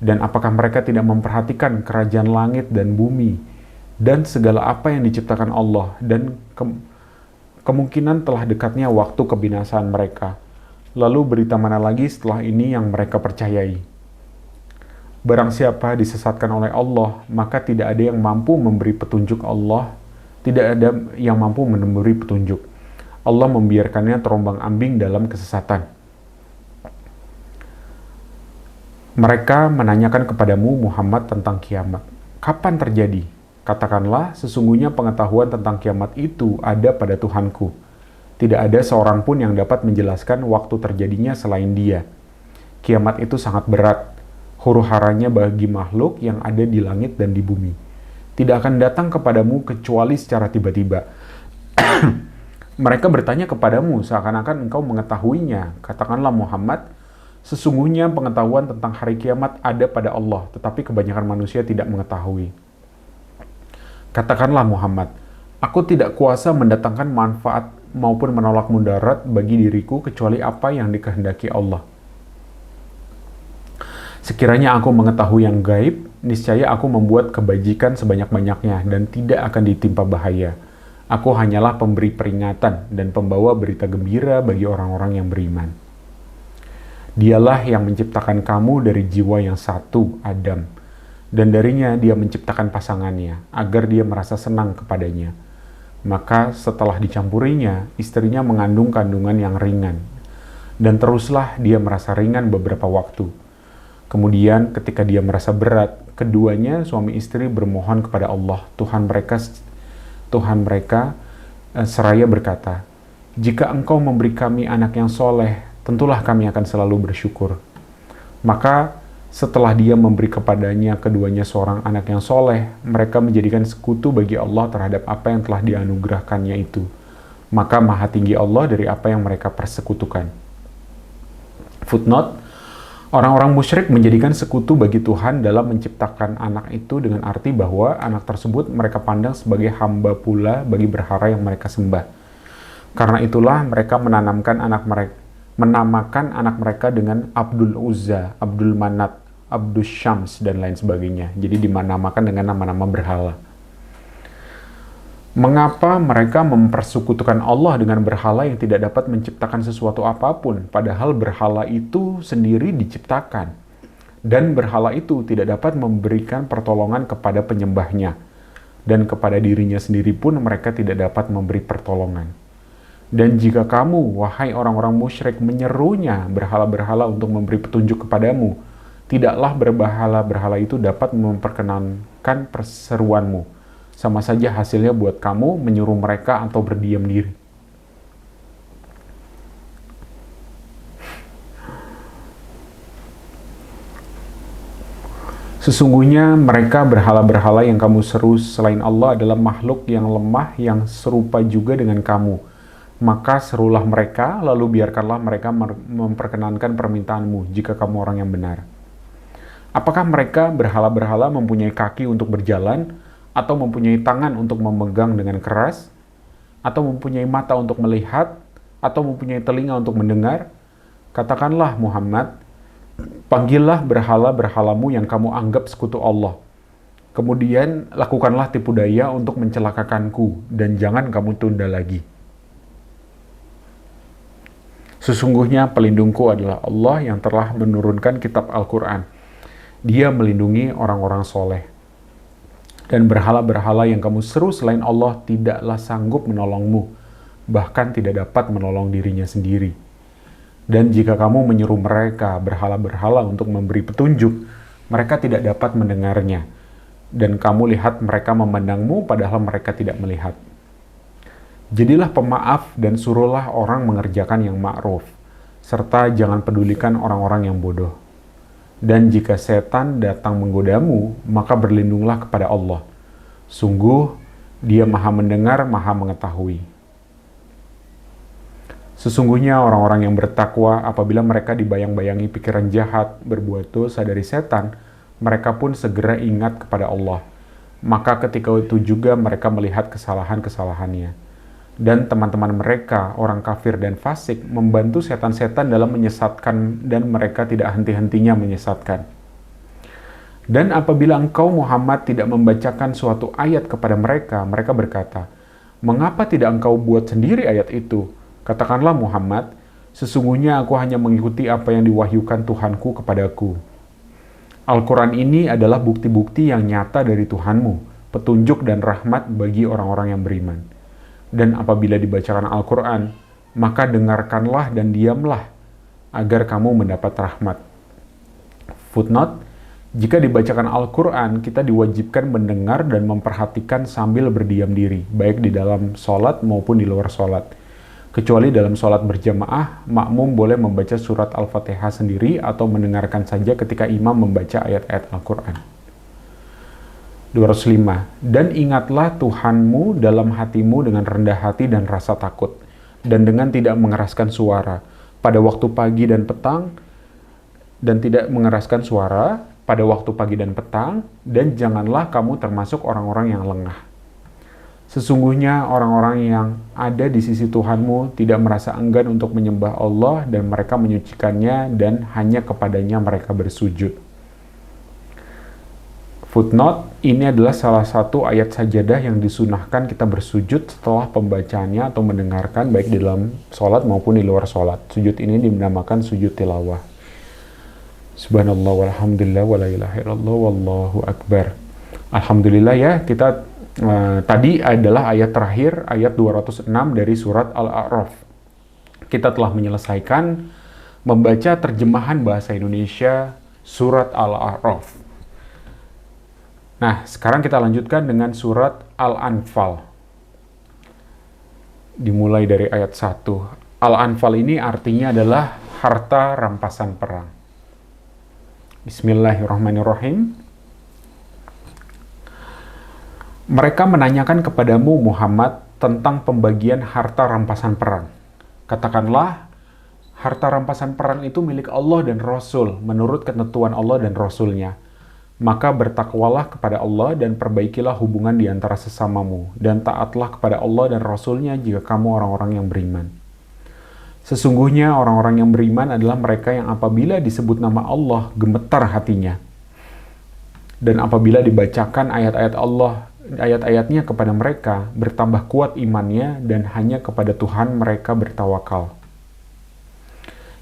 Dan apakah mereka tidak memperhatikan kerajaan langit dan bumi dan segala apa yang diciptakan Allah, dan kemungkinan telah dekatnya waktu kebinasaan mereka. Lalu berita mana lagi setelah ini yang mereka percayai? Barang siapa disesatkan oleh Allah, maka tidak ada yang mampu memberi petunjuk Allah, tidak ada yang mampu memberi petunjuk. Allah membiarkannya terombang-ambing dalam kesesatan. Mereka menanyakan kepadamu Muhammad tentang kiamat. Kapan terjadi? Katakanlah, sesungguhnya pengetahuan tentang kiamat itu ada pada Tuhanku. Tidak ada seorang pun yang dapat menjelaskan waktu terjadinya selain Dia. Kiamat itu sangat berat, huru-haranya bagi makhluk yang ada di langit dan di bumi. Tidak akan datang kepadamu kecuali secara tiba-tiba. Mereka bertanya kepadamu seakan-akan engkau mengetahuinya. Katakanlah Muhammad, sesungguhnya pengetahuan tentang hari kiamat ada pada Allah, tetapi kebanyakan manusia tidak mengetahui. Katakanlah Muhammad, aku tidak kuasa mendatangkan manfaat maupun menolak mudarat bagi diriku kecuali apa yang dikehendaki Allah. Sekiranya aku mengetahui yang gaib, niscaya aku membuat kebajikan sebanyak-banyaknya dan tidak akan ditimpa bahaya. Aku hanyalah pemberi peringatan dan pembawa berita gembira bagi orang-orang yang beriman. Dialah yang menciptakan kamu dari jiwa yang satu, Adam, dan darinya dia menciptakan pasangannya, agar dia merasa senang kepadanya. Maka setelah dicampurinya, istrinya mengandung kandungan yang ringan. Dan teruslah dia merasa ringan beberapa waktu. Kemudian ketika dia merasa berat, keduanya suami istri bermohon kepada Allah, Tuhan mereka seraya berkata, jika engkau memberi kami anak yang soleh, tentulah kami akan selalu bersyukur. Maka setelah dia memberi kepadanya keduanya seorang anak yang soleh, mereka menjadikan sekutu bagi Allah terhadap apa yang telah dianugerahkannya itu. Maka maha tinggi Allah dari apa yang mereka persekutukan. Footnote, orang-orang musyrik menjadikan sekutu bagi Tuhan dalam menciptakan anak itu dengan arti bahwa anak tersebut mereka pandang sebagai hamba pula bagi berhala yang mereka sembah. Karena itulah mereka menamakan anak mereka dengan Abdul Uzza, Abdul Manat, Abdus Syams, dan lain sebagainya. Jadi dinamakan dengan nama-nama berhala. Mengapa mereka mempersekutukan Allah dengan berhala yang tidak dapat menciptakan sesuatu apapun, padahal berhala itu sendiri diciptakan? Dan berhala itu tidak dapat memberikan pertolongan kepada penyembahnya, dan kepada dirinya sendiri pun mereka tidak dapat memberi pertolongan. Dan jika kamu, wahai orang-orang musyrik, menyerunya berhala-berhala untuk memberi petunjuk kepadamu, tidaklah berhala-berhala itu dapat memperkenankan perseruanmu. Sama saja hasilnya buat kamu menyuruh mereka atau berdiam diri. Sesungguhnya mereka berhala-berhala yang kamu seru selain Allah adalah makhluk yang lemah yang serupa juga dengan kamu. Maka serulah mereka, lalu biarkanlah mereka memperkenankan permintaanmu jika kamu orang yang benar. Apakah mereka berhala-berhala mempunyai kaki untuk berjalan, atau mempunyai tangan untuk memegang dengan keras, atau mempunyai mata untuk melihat, atau mempunyai telinga untuk mendengar? Katakanlah Muhammad, panggillah berhala-berhalamu yang kamu anggap sekutu Allah. Kemudian lakukanlah tipu daya untuk mencelakakanku, dan jangan kamu tunda lagi. Sesungguhnya pelindungku adalah Allah yang telah menurunkan kitab Al-Quran. Dia melindungi orang-orang soleh. Dan berhala-berhala yang kamu seru selain Allah tidaklah sanggup menolongmu. bahkan tidak dapat menolong dirinya sendiri. Dan jika kamu menyuruh mereka berhala-berhala untuk memberi petunjuk, mereka tidak dapat mendengarnya. Dan kamu lihat mereka memandangmu padahal mereka tidak melihat. Jadilah pemaaf dan suruhlah orang mengerjakan yang ma'ruf, serta jangan pedulikan orang-orang yang bodoh. Dan jika setan datang menggodamu, maka berlindunglah kepada Allah. Sungguh, Dia Maha mendengar, Maha mengetahui. Sesungguhnya orang-orang yang bertakwa apabila mereka dibayang-bayangi pikiran jahat, berbuat dosa dari setan, mereka pun segera ingat kepada Allah. Maka ketika itu juga mereka melihat kesalahan-kesalahannya. Dan teman-teman mereka, orang kafir dan fasik, membantu setan-setan dalam menyesatkan dan mereka tidak henti-hentinya menyesatkan. Dan apabila engkau Muhammad tidak membacakan suatu ayat kepada mereka, mereka berkata, "Mengapa tidak engkau buat sendiri ayat itu?" Katakanlah Muhammad, "Sesungguhnya aku hanya mengikuti apa yang diwahyukan Tuhanku kepadaku." Al-Quran ini adalah bukti-bukti yang nyata dari Tuhanmu, petunjuk dan rahmat bagi orang-orang yang beriman. Dan apabila dibacakan Al-Quran, maka dengarkanlah dan diamlah, agar kamu mendapat rahmat. Footnote, jika dibacakan Al-Quran, kita diwajibkan mendengar dan memperhatikan sambil berdiam diri, baik di dalam sholat maupun di luar sholat. Kecuali dalam sholat berjamaah, makmum boleh membaca surat Al-Fatihah sendiri atau mendengarkan saja ketika imam membaca ayat-ayat Al-Quran. 205. Dan ingatlah Tuhanmu dalam hatimu dengan rendah hati dan rasa takut, dan dengan tidak mengeraskan suara pada waktu pagi dan petang, dan tidak mengeraskan suara pada waktu pagi dan petang, dan janganlah kamu termasuk orang-orang yang lengah. Sesungguhnya orang-orang yang ada di sisi Tuhanmu tidak merasa enggan untuk menyembah Allah dan mereka menyucikannya dan hanya kepadanya mereka bersujud. Footnote, ini adalah salah satu ayat sajadah yang disunahkan kita bersujud setelah pembacaannya atau mendengarkan baik di dalam sholat maupun di luar sholat. Sujud ini dinamakan sujud tilawah. Subhanallah walhamdulillah wa la ilaha illallah wallahu akbar. Alhamdulillah ya, kita tadi adalah ayat terakhir, ayat 206 dari surat Al-A'raf. Kita telah menyelesaikan membaca terjemahan bahasa Indonesia surat Al-A'raf. Nah, sekarang kita lanjutkan dengan surat Al-Anfal. Dimulai dari ayat 1. Al-Anfal ini artinya adalah harta rampasan perang. Bismillahirrahmanirrahim. Mereka menanyakan kepadamu Muhammad tentang pembagian harta rampasan perang. Katakanlah, harta rampasan perang itu milik Allah dan Rasul menurut ketentuan Allah dan Rasul-Nya. Maka bertakwalah kepada Allah dan perbaikilah hubungan di antara sesamamu, dan taatlah kepada Allah dan Rasul-Nya jika kamu orang-orang yang beriman. Sesungguhnya orang-orang yang beriman adalah mereka yang apabila disebut nama Allah gemetar hatinya. Dan apabila dibacakan ayat-ayatnya kepada mereka, bertambah kuat imannya dan hanya kepada Tuhan mereka bertawakal.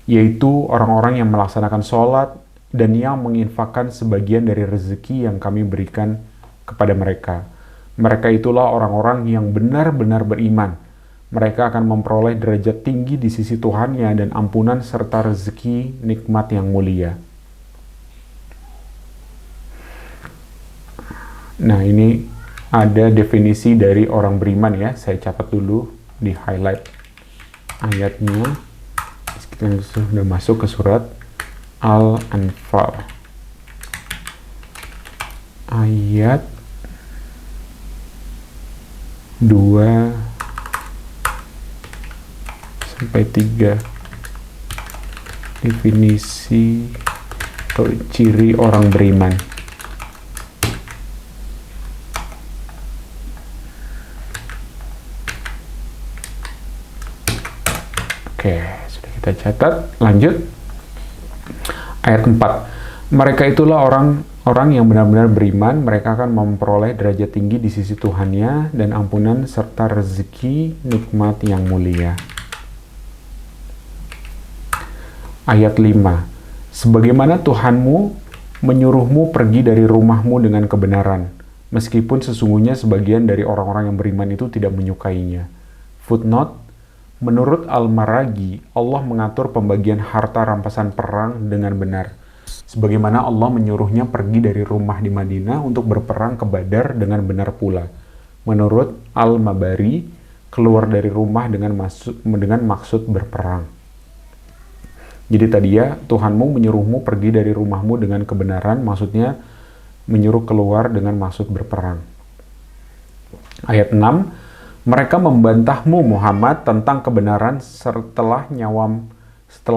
Yaitu orang-orang yang melaksanakan sholat dan yang menginfakkan sebagian dari rezeki yang kami berikan kepada mereka. Mereka itulah orang-orang yang benar-benar beriman. Mereka akan memperoleh derajat tinggi di sisi Tuhannya dan ampunan serta rezeki nikmat yang mulia. Nah, ini ada definisi dari orang beriman ya. Saya catat dulu di highlight ayatnya. Kita sudah masuk ke surat Al-Anfal. Ayat 2 sampai 3. Definisi atau ciri orang beriman. Oke, sudah kita catat. Lanjut. Ayat 4. Mereka itulah orang yang benar-benar beriman, mereka akan memperoleh derajat tinggi di sisi Tuhannya dan ampunan serta rezeki nikmat yang mulia. Ayat 5. Sebagaimana Tuhanmu menyuruhmu pergi dari rumahmu dengan kebenaran, meskipun sesungguhnya sebagian dari orang-orang yang beriman itu tidak menyukainya. Footnote, Menurut Al-Maraghi, Allah mengatur pembagian harta rampasan perang dengan benar. Sebagaimana Allah menyuruhnya pergi dari rumah di Madinah untuk berperang ke Badar dengan benar pula. Menurut Al-Mabari, keluar dari rumah dengan maksud berperang. Jadi tadi ya, Tuhanmu menyuruhmu pergi dari rumahmu dengan kebenaran, maksudnya menyuruh keluar dengan maksud berperang. Ayat 6, mereka membantahmu Muhammad tentang kebenaran setelah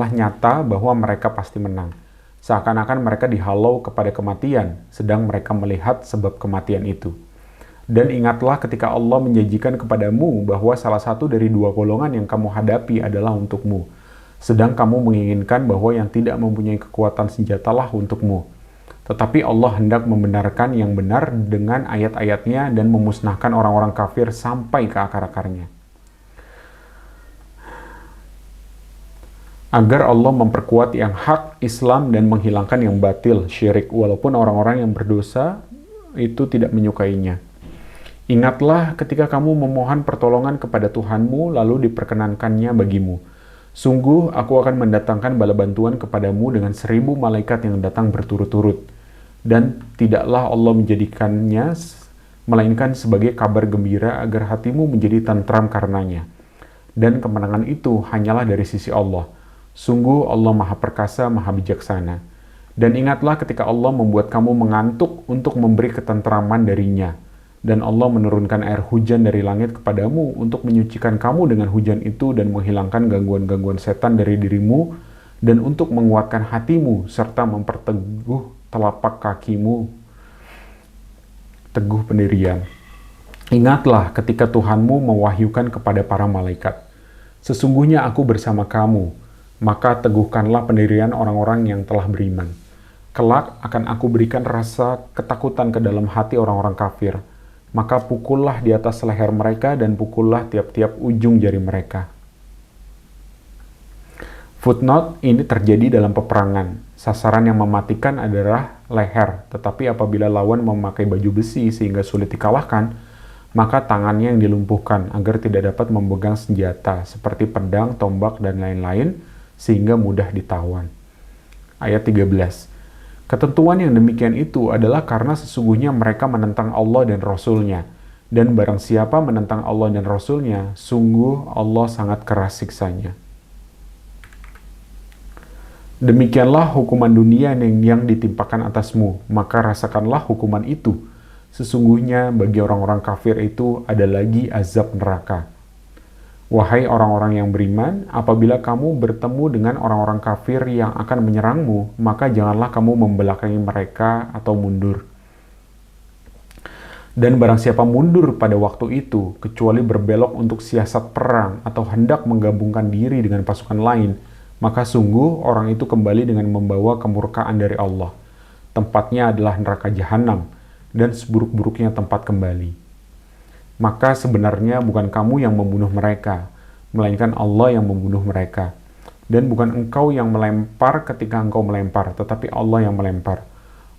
nyata bahwa mereka pasti menang. Seakan-akan mereka dihalau kepada kematian, sedang mereka melihat sebab kematian itu. Dan ingatlah ketika Allah menjanjikan kepadamu bahwa salah satu dari dua golongan yang kamu hadapi adalah untukmu. Sedang kamu menginginkan bahwa yang tidak mempunyai kekuatan senjatalah untukmu. Tetapi Allah hendak membenarkan yang benar dengan ayat-ayatnya dan memusnahkan orang-orang kafir sampai ke akar-akarnya. Agar Allah memperkuat yang hak Islam dan menghilangkan yang batil, syirik, walaupun orang-orang yang berdosa itu tidak menyukainya. Ingatlah ketika kamu memohon pertolongan kepada Tuhanmu lalu diperkenankannya bagimu. Sungguh, aku akan mendatangkan bala bantuan kepadamu dengan 1000 malaikat yang datang berturut-turut. Dan tidaklah Allah menjadikannya, melainkan sebagai kabar gembira agar hatimu menjadi tentram karenanya. Dan kemenangan itu hanyalah dari sisi Allah. Sungguh, Allah Maha Perkasa, Maha Bijaksana. Dan ingatlah ketika Allah membuat kamu mengantuk untuk memberi ketentraman darinya. Dan Allah menurunkan air hujan dari langit kepadamu untuk menyucikan kamu dengan hujan itu dan menghilangkan gangguan-gangguan setan dari dirimu dan untuk menguatkan hatimu serta memperteguh telapak kakimu teguh pendirian. Ingatlah ketika Tuhanmu mewahyukan kepada para malaikat, sesungguhnya aku bersama kamu, maka teguhkanlah pendirian orang-orang yang telah beriman. Kelak akan aku berikan rasa ketakutan ke dalam hati orang-orang kafir. Maka pukullah di atas leher mereka dan pukullah tiap-tiap ujung jari mereka. Footnote, ini terjadi dalam peperangan. Sasaran yang mematikan adalah leher, tetapi apabila lawan memakai baju besi sehingga sulit dikalahkan, maka tangannya yang dilumpuhkan agar tidak dapat memegang senjata seperti pedang, tombak, dan lain-lain, sehingga mudah ditawan. Ayat 13. Ketentuan yang demikian itu adalah karena sesungguhnya mereka menentang Allah dan Rasul-Nya. Dan barang siapa menentang Allah dan Rasul-Nya, sungguh Allah sangat keras siksanya. Demikianlah hukuman dunia yang ditimpakan atasmu, maka rasakanlah hukuman itu. Sesungguhnya bagi orang-orang kafir itu ada lagi azab neraka. Wahai orang-orang yang beriman, apabila kamu bertemu dengan orang-orang kafir yang akan menyerangmu, maka janganlah kamu membelakangi mereka atau mundur. Dan barang siapa mundur pada waktu itu, kecuali berbelok untuk siasat perang atau hendak menggabungkan diri dengan pasukan lain, maka sungguh orang itu kembali dengan membawa kemurkaan dari Allah. Tempatnya adalah neraka jahanam, dan seburuk-buruknya tempat kembali. Maka sebenarnya bukan kamu yang membunuh mereka, melainkan Allah yang membunuh mereka. Dan bukan engkau yang melempar ketika engkau melempar, tetapi Allah yang melempar.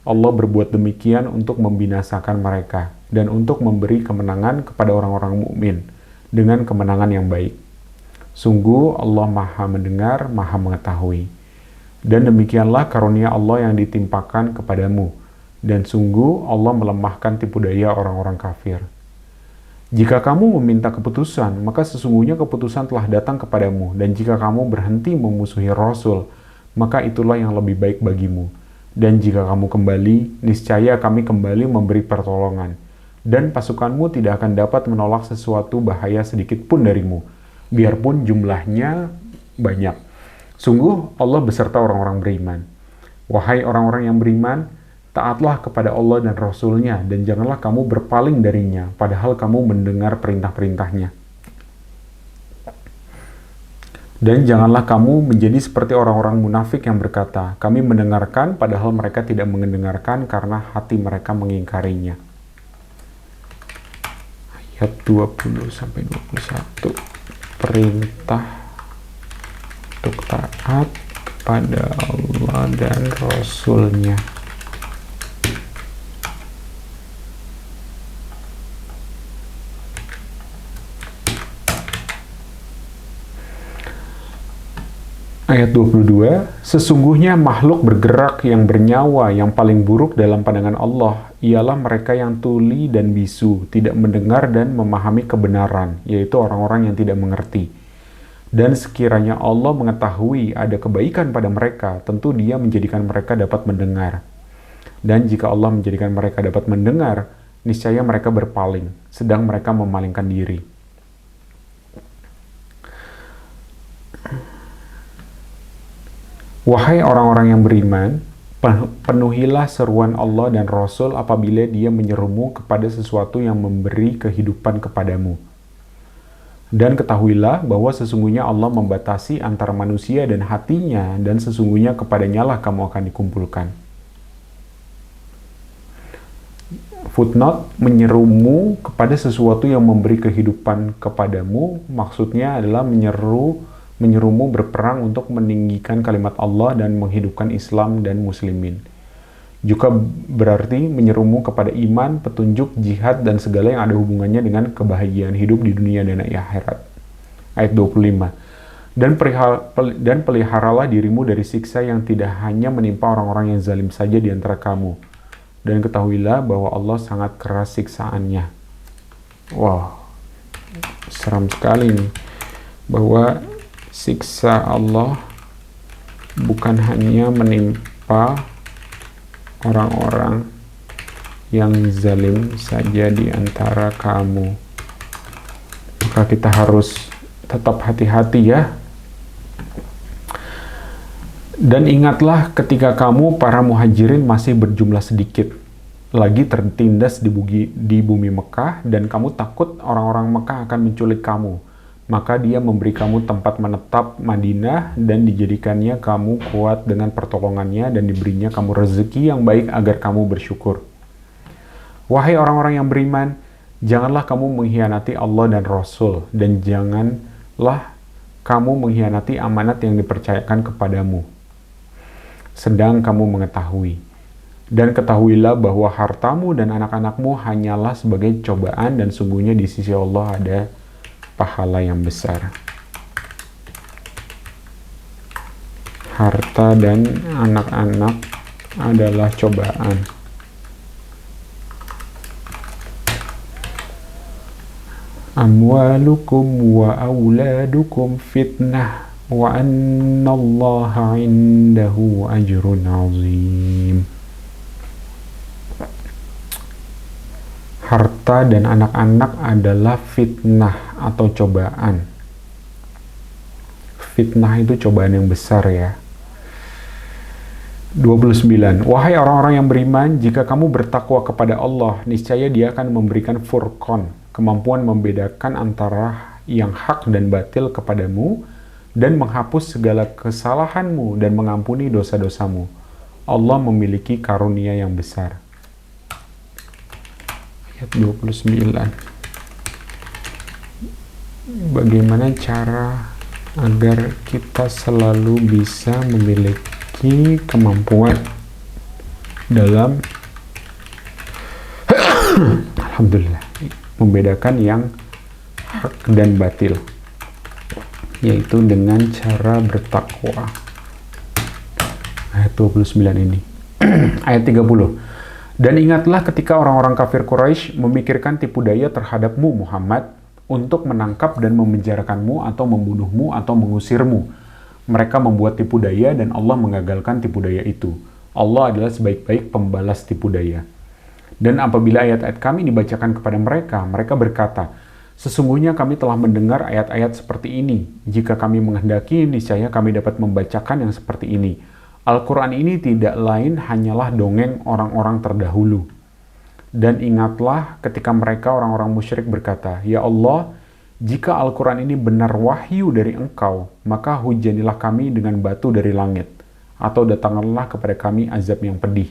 Allah berbuat demikian untuk membinasakan mereka, dan untuk memberi kemenangan kepada orang-orang mukmin dengan kemenangan yang baik. Sungguh Allah Maha Mendengar, Maha Mengetahui. Dan demikianlah karunia Allah yang ditimpakan kepadamu, dan sungguh Allah melemahkan tipu daya orang-orang kafir. Jika kamu meminta keputusan, maka sesungguhnya keputusan telah datang kepadamu, dan jika kamu berhenti memusuhi Rasul, maka itulah yang lebih baik bagimu. Dan jika kamu kembali, niscaya kami kembali memberi pertolongan, dan pasukanmu tidak akan dapat menolak sesuatu bahaya sedikit pun darimu, biarpun jumlahnya banyak. Sungguh Allah beserta orang-orang beriman. Wahai orang-orang yang beriman, taatlah kepada Allah dan Rasul-Nya, dan janganlah kamu berpaling darinya, padahal kamu mendengar perintah-perintahnya. Dan janganlah kamu menjadi seperti orang-orang munafik yang berkata, kami mendengarkan, padahal mereka tidak mendengarkan karena hati mereka mengingkarinya. Ayat 20-21. Perintah untuk taat pada Allah dan Rasul-Nya. Ayat 22, sesungguhnya makhluk bergerak yang bernyawa yang paling buruk dalam pandangan Allah ialah mereka yang tuli dan bisu, tidak mendengar dan memahami kebenaran, yaitu orang-orang yang tidak mengerti. Dan sekiranya Allah mengetahui ada kebaikan pada mereka, tentu Dia menjadikan mereka dapat mendengar. Dan jika Allah menjadikan mereka dapat mendengar, niscaya mereka berpaling, sedang mereka memalingkan diri. Wahai orang-orang yang beriman, penuhilah seruan Allah dan Rasul apabila Dia menyerumu kepada sesuatu yang memberi kehidupan kepadamu. Dan ketahuilah bahwa sesungguhnya Allah membatasi antara manusia dan hatinya, dan sesungguhnya kepadanya lah kamu akan dikumpulkan. Footnote, menyerumu kepada sesuatu yang memberi kehidupan kepadamu, maksudnya adalah menyerumu berperang untuk meninggikan kalimat Allah dan menghidupkan Islam dan muslimin. Juga berarti menyerumu kepada iman, petunjuk, jihad, dan segala yang ada hubungannya dengan kebahagiaan hidup di dunia dan akhirat. Ayat 25. Dan peliharalah dirimu dari siksa yang tidak hanya menimpa orang-orang yang zalim saja di antara kamu. Dan ketahuilah bahwa Allah sangat keras siksaannya. Wow, seram sekali nih. Bahwa siksa Allah bukan hanya menimpa orang-orang yang zalim saja di antara kamu. Maka kita harus tetap hati-hati ya. Dan ingatlah ketika kamu para muhajirin masih berjumlah sedikit, lagi tertindas di bumi Mekah, dan kamu takut orang-orang Mekah akan menculik kamu. Maka Dia memberi kamu tempat menetap Madinah, dan dijadikannya kamu kuat dengan pertolongannya, dan diberinya kamu rezeki yang baik agar kamu bersyukur. Wahai orang-orang yang beriman, janganlah kamu mengkhianati Allah dan Rasul, dan janganlah kamu mengkhianati amanat yang dipercayakan kepadamu, sedang kamu mengetahui. Dan ketahuilah bahwa hartamu dan anak-anakmu hanyalah sebagai cobaan, dan sungguhnya di sisi Allah ada pahala yang besar. Harta dan anak-anak adalah cobaan. Amwalukum wa auladukum fitnah wa annallaha indahu ajrun azim. Harta dan anak-anak adalah fitnah atau cobaan. Fitnah itu cobaan yang besar ya. 29. Wahai orang-orang yang beriman, jika kamu bertakwa kepada Allah, niscaya Dia akan memberikan furqan, kemampuan membedakan antara yang hak dan batil kepadamu, dan menghapus segala kesalahanmu dan mengampuni dosa-dosamu. Allah memiliki karunia yang besar. Ayat 29. Bagaimana cara agar kita selalu bisa memiliki kemampuan dalam alhamdulillah membedakan yang hak dan batil, yaitu dengan cara bertakwa. Ayat 29 ini. Ayat 30. Dan ingatlah ketika orang-orang kafir Quraisy memikirkan tipu daya terhadapmu Muhammad untuk menangkap dan memenjarakanmu atau membunuhmu atau mengusirmu. Mereka membuat tipu daya dan Allah mengagalkan tipu daya itu. Allah adalah sebaik-baik pembalas tipu daya. Dan apabila ayat-ayat kami dibacakan kepada mereka, mereka berkata, sesungguhnya kami telah mendengar ayat-ayat seperti ini. Jika kami menghendaki, niscaya kami dapat membacakan yang seperti ini. Al-Quran ini tidak lain hanyalah dongeng orang-orang terdahulu. Dan ingatlah ketika mereka orang-orang musyrik berkata, Ya Allah, jika Al-Quran ini benar wahyu dari Engkau, maka hujanilah kami dengan batu dari langit, atau datanglah kepada kami azab yang pedih.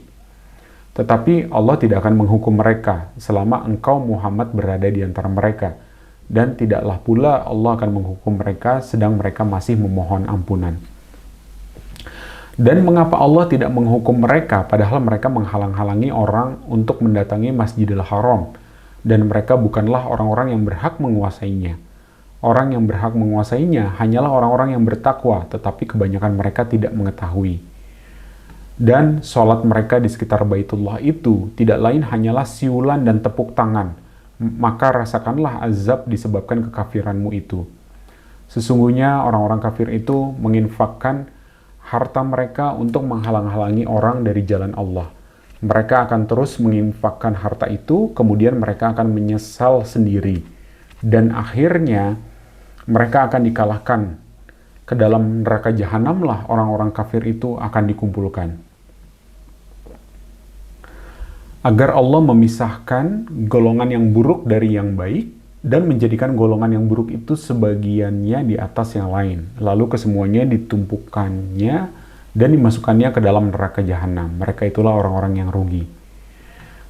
Tetapi Allah tidak akan menghukum mereka selama engkau Muhammad berada di antara mereka. Dan tidaklah pula Allah akan menghukum mereka sedang mereka masih memohon ampunan. Dan mengapa Allah tidak menghukum mereka padahal mereka menghalang-halangi orang untuk mendatangi Masjidil Haram dan mereka bukanlah orang-orang yang berhak menguasainya. Orang yang berhak menguasainya hanyalah orang-orang yang bertakwa, tetapi kebanyakan mereka tidak mengetahui. Dan sholat mereka di sekitar Baitullah itu tidak lain hanyalah siulan dan tepuk tangan. Maka rasakanlah azab disebabkan kekafiranmu itu. Sesungguhnya orang-orang kafir itu menginfakkan harta mereka untuk menghalang-halangi orang dari jalan Allah. Mereka akan terus menginfakkan harta itu, kemudian mereka akan menyesal sendiri. Dan akhirnya mereka akan dikalahkan. Ke dalam neraka jahanamlah orang-orang kafir itu akan dikumpulkan. Agar Allah memisahkan golongan yang buruk dari yang baik, dan menjadikan golongan yang buruk itu sebagiannya di atas yang lain. Lalu kesemuanya ditumpukannya dan dimasukkannya ke dalam neraka jahanam. Mereka itulah orang-orang yang rugi.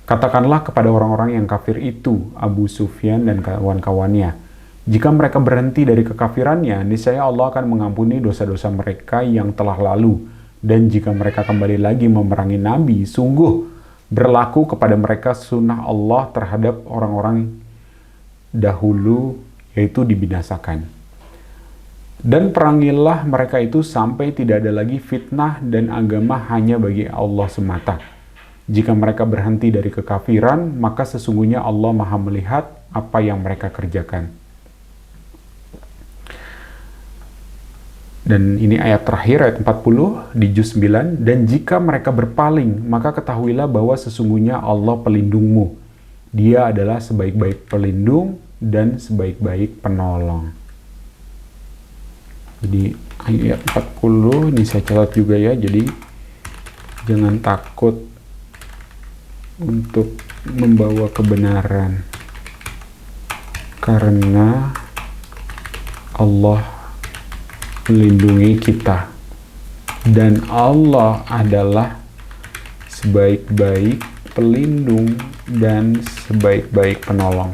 Katakanlah kepada orang-orang yang kafir itu, Abu Sufyan dan kawan-kawannya, jika mereka berhenti dari kekafirannya, niscaya Allah akan mengampuni dosa-dosa mereka yang telah lalu. Dan jika mereka kembali lagi memerangi Nabi, sungguh berlaku kepada mereka sunnah Allah terhadap orang-orang dahulu, yaitu dibinasakan. Dan perangilah mereka itu sampai tidak ada lagi fitnah dan agama hanya bagi Allah semata. Jika mereka berhenti dari kekafiran, maka sesungguhnya Allah Maha melihat apa yang mereka kerjakan. Dan ini ayat terakhir, ayat 40 di juz 9. Dan jika mereka berpaling, maka ketahuilah bahwa sesungguhnya Allah pelindungmu. Dia adalah sebaik-baik pelindung dan sebaik-baik penolong. Jadi ayat 40 ini saya catat juga ya. Jadi jangan takut untuk membawa kebenaran, karena Allah melindungi kita, dan Allah adalah sebaik-baik pelindung dan sebaik-baik penolong.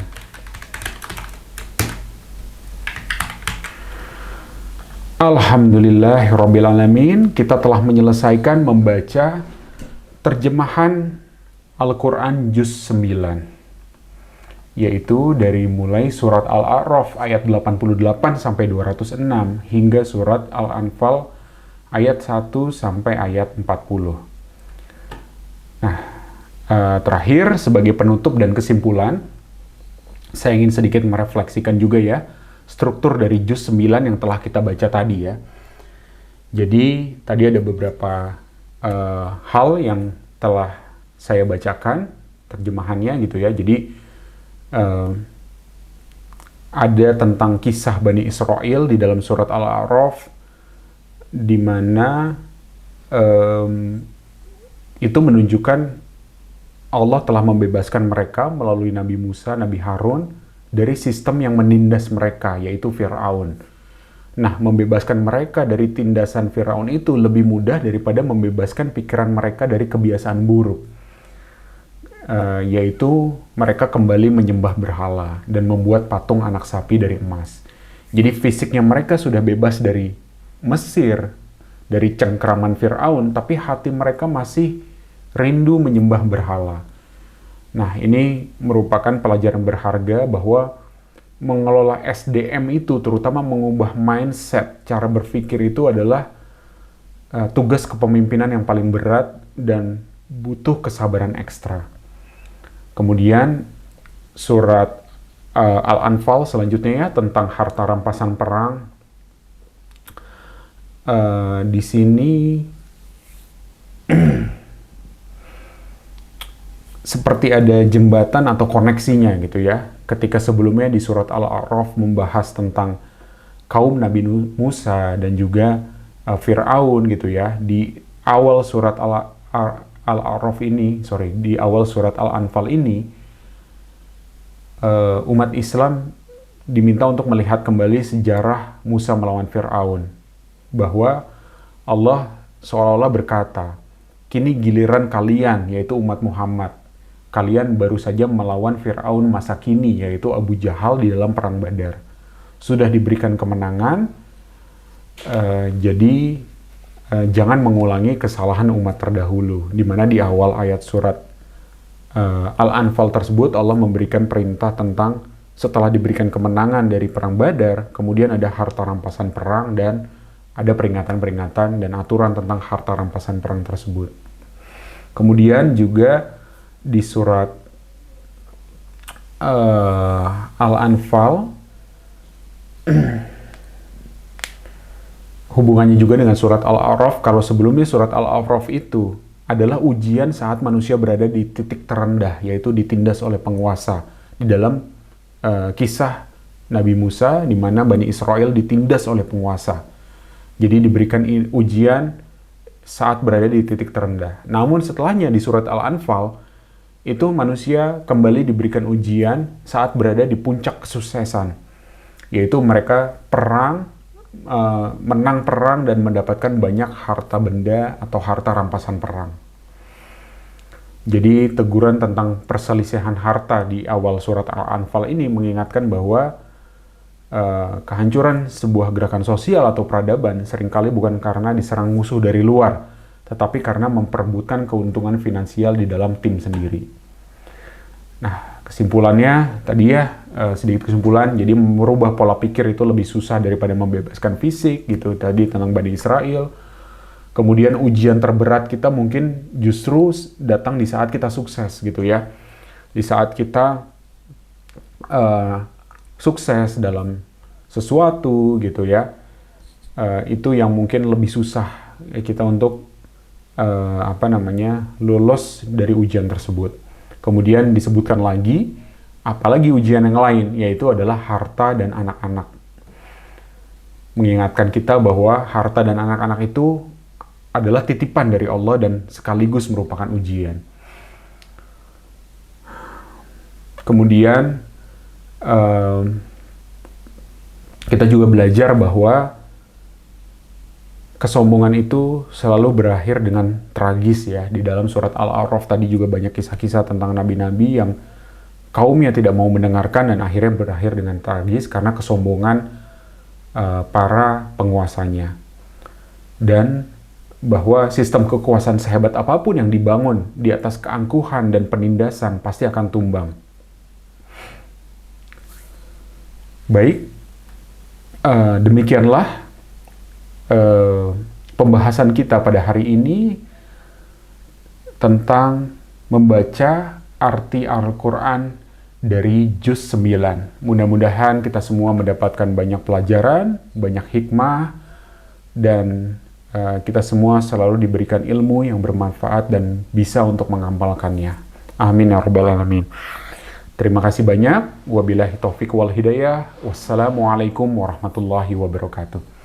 Alhamdulillahirrabbilalamin, kita telah menyelesaikan membaca terjemahan Al-Quran Juz 9, yaitu dari mulai surat Al-A'raf ayat 88 sampai 206 hingga surat Al-Anfal ayat 1 sampai ayat 40. Nah, terakhir sebagai penutup dan kesimpulan, saya ingin sedikit merefleksikan juga ya struktur dari Juz 9 yang telah kita baca tadi ya. Jadi tadi ada beberapa hal yang telah saya bacakan terjemahannya gitu ya. Jadi ada tentang kisah Bani Israel di dalam surat Al-A'raf, di mana itu menunjukkan Allah telah membebaskan mereka melalui Nabi Musa, Nabi Harun dari sistem yang menindas mereka, yaitu Fir'aun. Nah, membebaskan mereka dari tindasan Fir'aun itu lebih mudah daripada membebaskan pikiran mereka dari kebiasaan buruk. Yaitu mereka kembali menyembah berhala dan membuat patung anak sapi dari emas. Jadi fisiknya mereka sudah bebas dari Mesir, dari cengkraman Fir'aun, tapi hati mereka masih rindu menyembah berhala. Nah, ini merupakan pelajaran berharga bahwa mengelola SDM itu, terutama mengubah mindset, cara berpikir itu adalah tugas kepemimpinan yang paling berat dan butuh kesabaran ekstra. Kemudian surat Al-Anfal selanjutnya ya, tentang harta rampasan perang. Di sini seperti ada jembatan atau koneksinya gitu ya. Ketika sebelumnya di surat Al-A'raf membahas tentang kaum Nabi Musa dan juga Fir'aun gitu ya. Di awal surat Al-A'raf ini, di awal surat Al-Anfal ini, umat Islam diminta untuk melihat kembali sejarah Musa melawan Fir'aun. Bahwa Allah seolah-olah berkata, kini giliran kalian, yaitu umat Muhammad. Kalian baru saja melawan Fir'aun masa kini, yaitu Abu Jahal di dalam perang Badar. Sudah diberikan kemenangan, jadi jangan mengulangi kesalahan umat terdahulu, di mana di awal ayat surat Al-Anfal tersebut Allah memberikan perintah tentang setelah diberikan kemenangan dari perang Badar, kemudian ada harta rampasan perang dan ada peringatan-peringatan dan aturan tentang harta rampasan perang tersebut. Kemudian juga di surat Al-Anfal, hubungannya juga dengan surat Al-A'raf. Kalau sebelumnya surat Al-A'raf itu adalah ujian saat manusia berada di titik terendah, yaitu ditindas oleh penguasa. Di dalam kisah Nabi Musa, di mana Bani Israel ditindas oleh penguasa. Jadi diberikan ujian saat berada di titik terendah. Namun setelahnya di surat Al-Anfal, itu manusia kembali diberikan ujian saat berada di puncak kesuksesan. Yaitu mereka perang, menang perang dan mendapatkan banyak harta benda atau harta rampasan perang. Jadi teguran tentang perselisihan harta di awal surat Al-Anfal ini mengingatkan bahwa kehancuran sebuah gerakan sosial atau peradaban seringkali bukan karena diserang musuh dari luar, tetapi karena memperebutkan keuntungan finansial di dalam tim sendiri. Nah, kesimpulannya tadi ya, sedikit kesimpulan, jadi merubah pola pikir itu lebih susah daripada membebaskan fisik gitu tadi tentang Bani Israel. Kemudian ujian terberat kita mungkin justru datang di saat kita sukses gitu ya. Di saat kita sukses dalam sesuatu gitu ya. Itu yang mungkin lebih susah kita untuk lulus dari ujian tersebut. Kemudian disebutkan lagi, apalagi ujian yang lain, yaitu adalah harta dan anak-anak. Mengingatkan kita bahwa harta dan anak-anak itu adalah titipan dari Allah dan sekaligus merupakan ujian. Kemudian kita juga belajar bahwa kesombongan itu selalu berakhir dengan tragis ya. Di dalam surat Al-A'raf tadi juga banyak kisah-kisah tentang nabi-nabi yang kaumnya tidak mau mendengarkan dan akhirnya berakhir dengan tragis karena kesombongan para penguasanya. Dan bahwa sistem kekuasaan sehebat apapun yang dibangun di atas keangkuhan dan penindasan pasti akan tumbang. Baik, demikianlah pembahasan kita pada hari ini tentang membaca arti Al-Quran dari juz 9. Mudah-mudahan kita semua mendapatkan banyak pelajaran, banyak hikmah, dan kita semua selalu diberikan ilmu yang bermanfaat dan bisa untuk mengamalkannya. Amin ya rabbal alamin. Terima kasih banyak. Wabillahi taufiq wal hidayah. Wassalamualaikum warahmatullahi wabarakatuh.